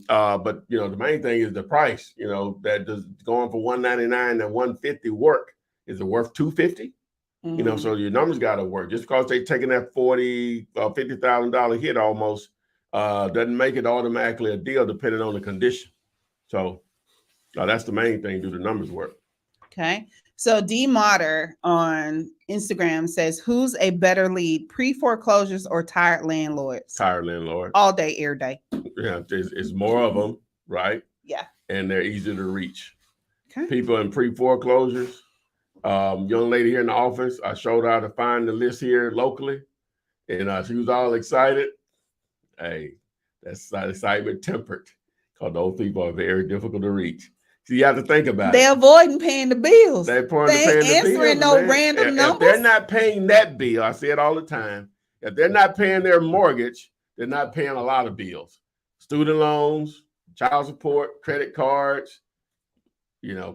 but the main thing is the price. That does going for 199 and 150 work. Is it worth 250? Mm-hmm. So your numbers got to work. Just because they're taking that $50,000 hit almost doesn't make it automatically a deal, depending on the condition. So that's the main thing. Do the numbers work? Okay. So D Motter on Instagram says, who's a better lead, pre-foreclosures or tired landlords? Tired landlord. All day, air day. Yeah, it's more of them, right? Yeah. And they're easy to reach. Okay. People in pre-foreclosures. Young lady here in the office, I showed her how to find the list here locally, and she was all excited. Hey, that's not excitement tempered, because those people are very difficult to reach. So you have to think about They're avoiding paying the bills. They're answering no random numbers. If they're not paying that bill, I say it all the time, if they're not paying their mortgage, they're not paying a lot of bills. Student loans, child support, credit cards,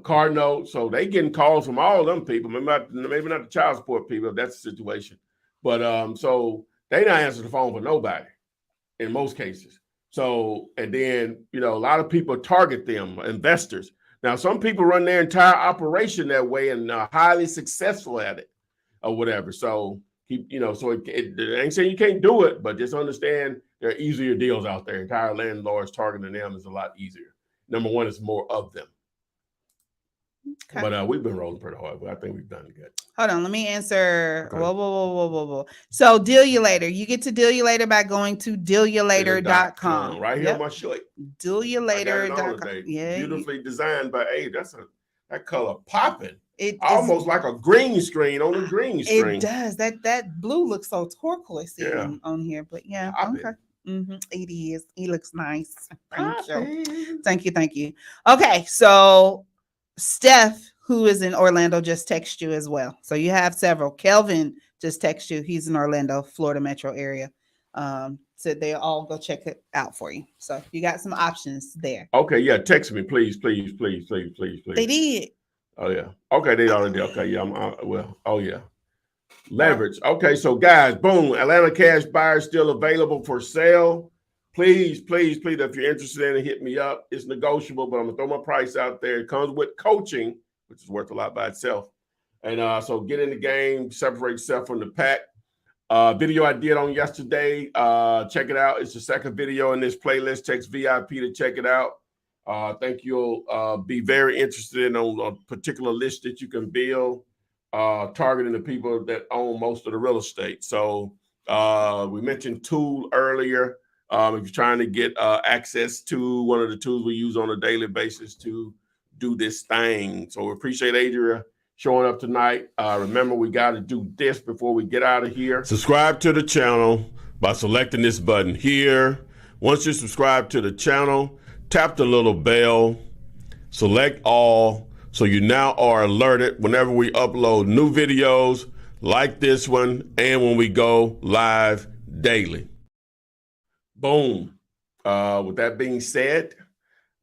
car notes. So they getting calls from all of them people. Maybe not the child support people, if that's the situation. But so they not answer the phone for nobody in most cases. So, and then, a lot of people target them, investors. Now, some people run their entire operation that way and are highly successful at it or whatever. So, it ain't saying you can't do it, but just understand there are easier deals out there. Entire landlords targeting them is a lot easier. Number one, it's more of them. Okay. But we've been rolling pretty hard, but I think we've done good. Hold on, let me answer. Okay. Whoa. So Deal You Later. You get to Deal You Later by going to dealyoulater.com. Right here on my shirt. Dealyoulater.com. Yeah. Beautifully designed by that color popping. It almost like a green screen on a green screen. It does. That blue looks so turquoise on here, but yeah. Okay. Mm-hmm. It is. He looks nice. Thank you. Okay, so Steph, who is in Orlando, just texted you as well. So you have several. Kelvin just texted you. He's in Orlando, Florida metro area. So they'll all go check it out for you. So you got some options there. Okay, yeah. Text me, please. They did. Oh yeah. Okay, they already did. Okay, yeah. Leverage. Okay, so guys, boom. Atlanta cash buyers still available for sale. Please, if you're interested in it, hit me up. It's negotiable, but I'm gonna throw my price out there. It comes with coaching, which is worth a lot by itself. And so get in the game, separate yourself from the pack. Video I did on yesterday. Check it out. It's the second video in this playlist. Text VIP to check it out. I think you'll be very interested in on a particular list that you can build, targeting the people that own most of the real estate. So we mentioned Tool earlier. If you're trying to get access to one of the tools we use on a daily basis to do this thing. So we appreciate Adria showing up tonight. Remember, we got to do this before we get out of here. Subscribe to the channel by selecting this button here. Once you subscribe to the channel, tap the little bell, select all, so you now are alerted whenever we upload new videos like this one and when we go live daily. Boom. With that being said,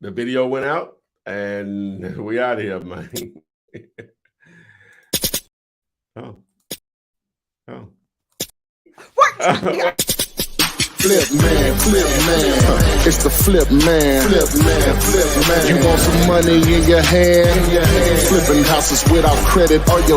the video went out and we out of here, man. Oh. What? Flip man. It's the flip man. You want some money in your hand? Flipping houses without credit or your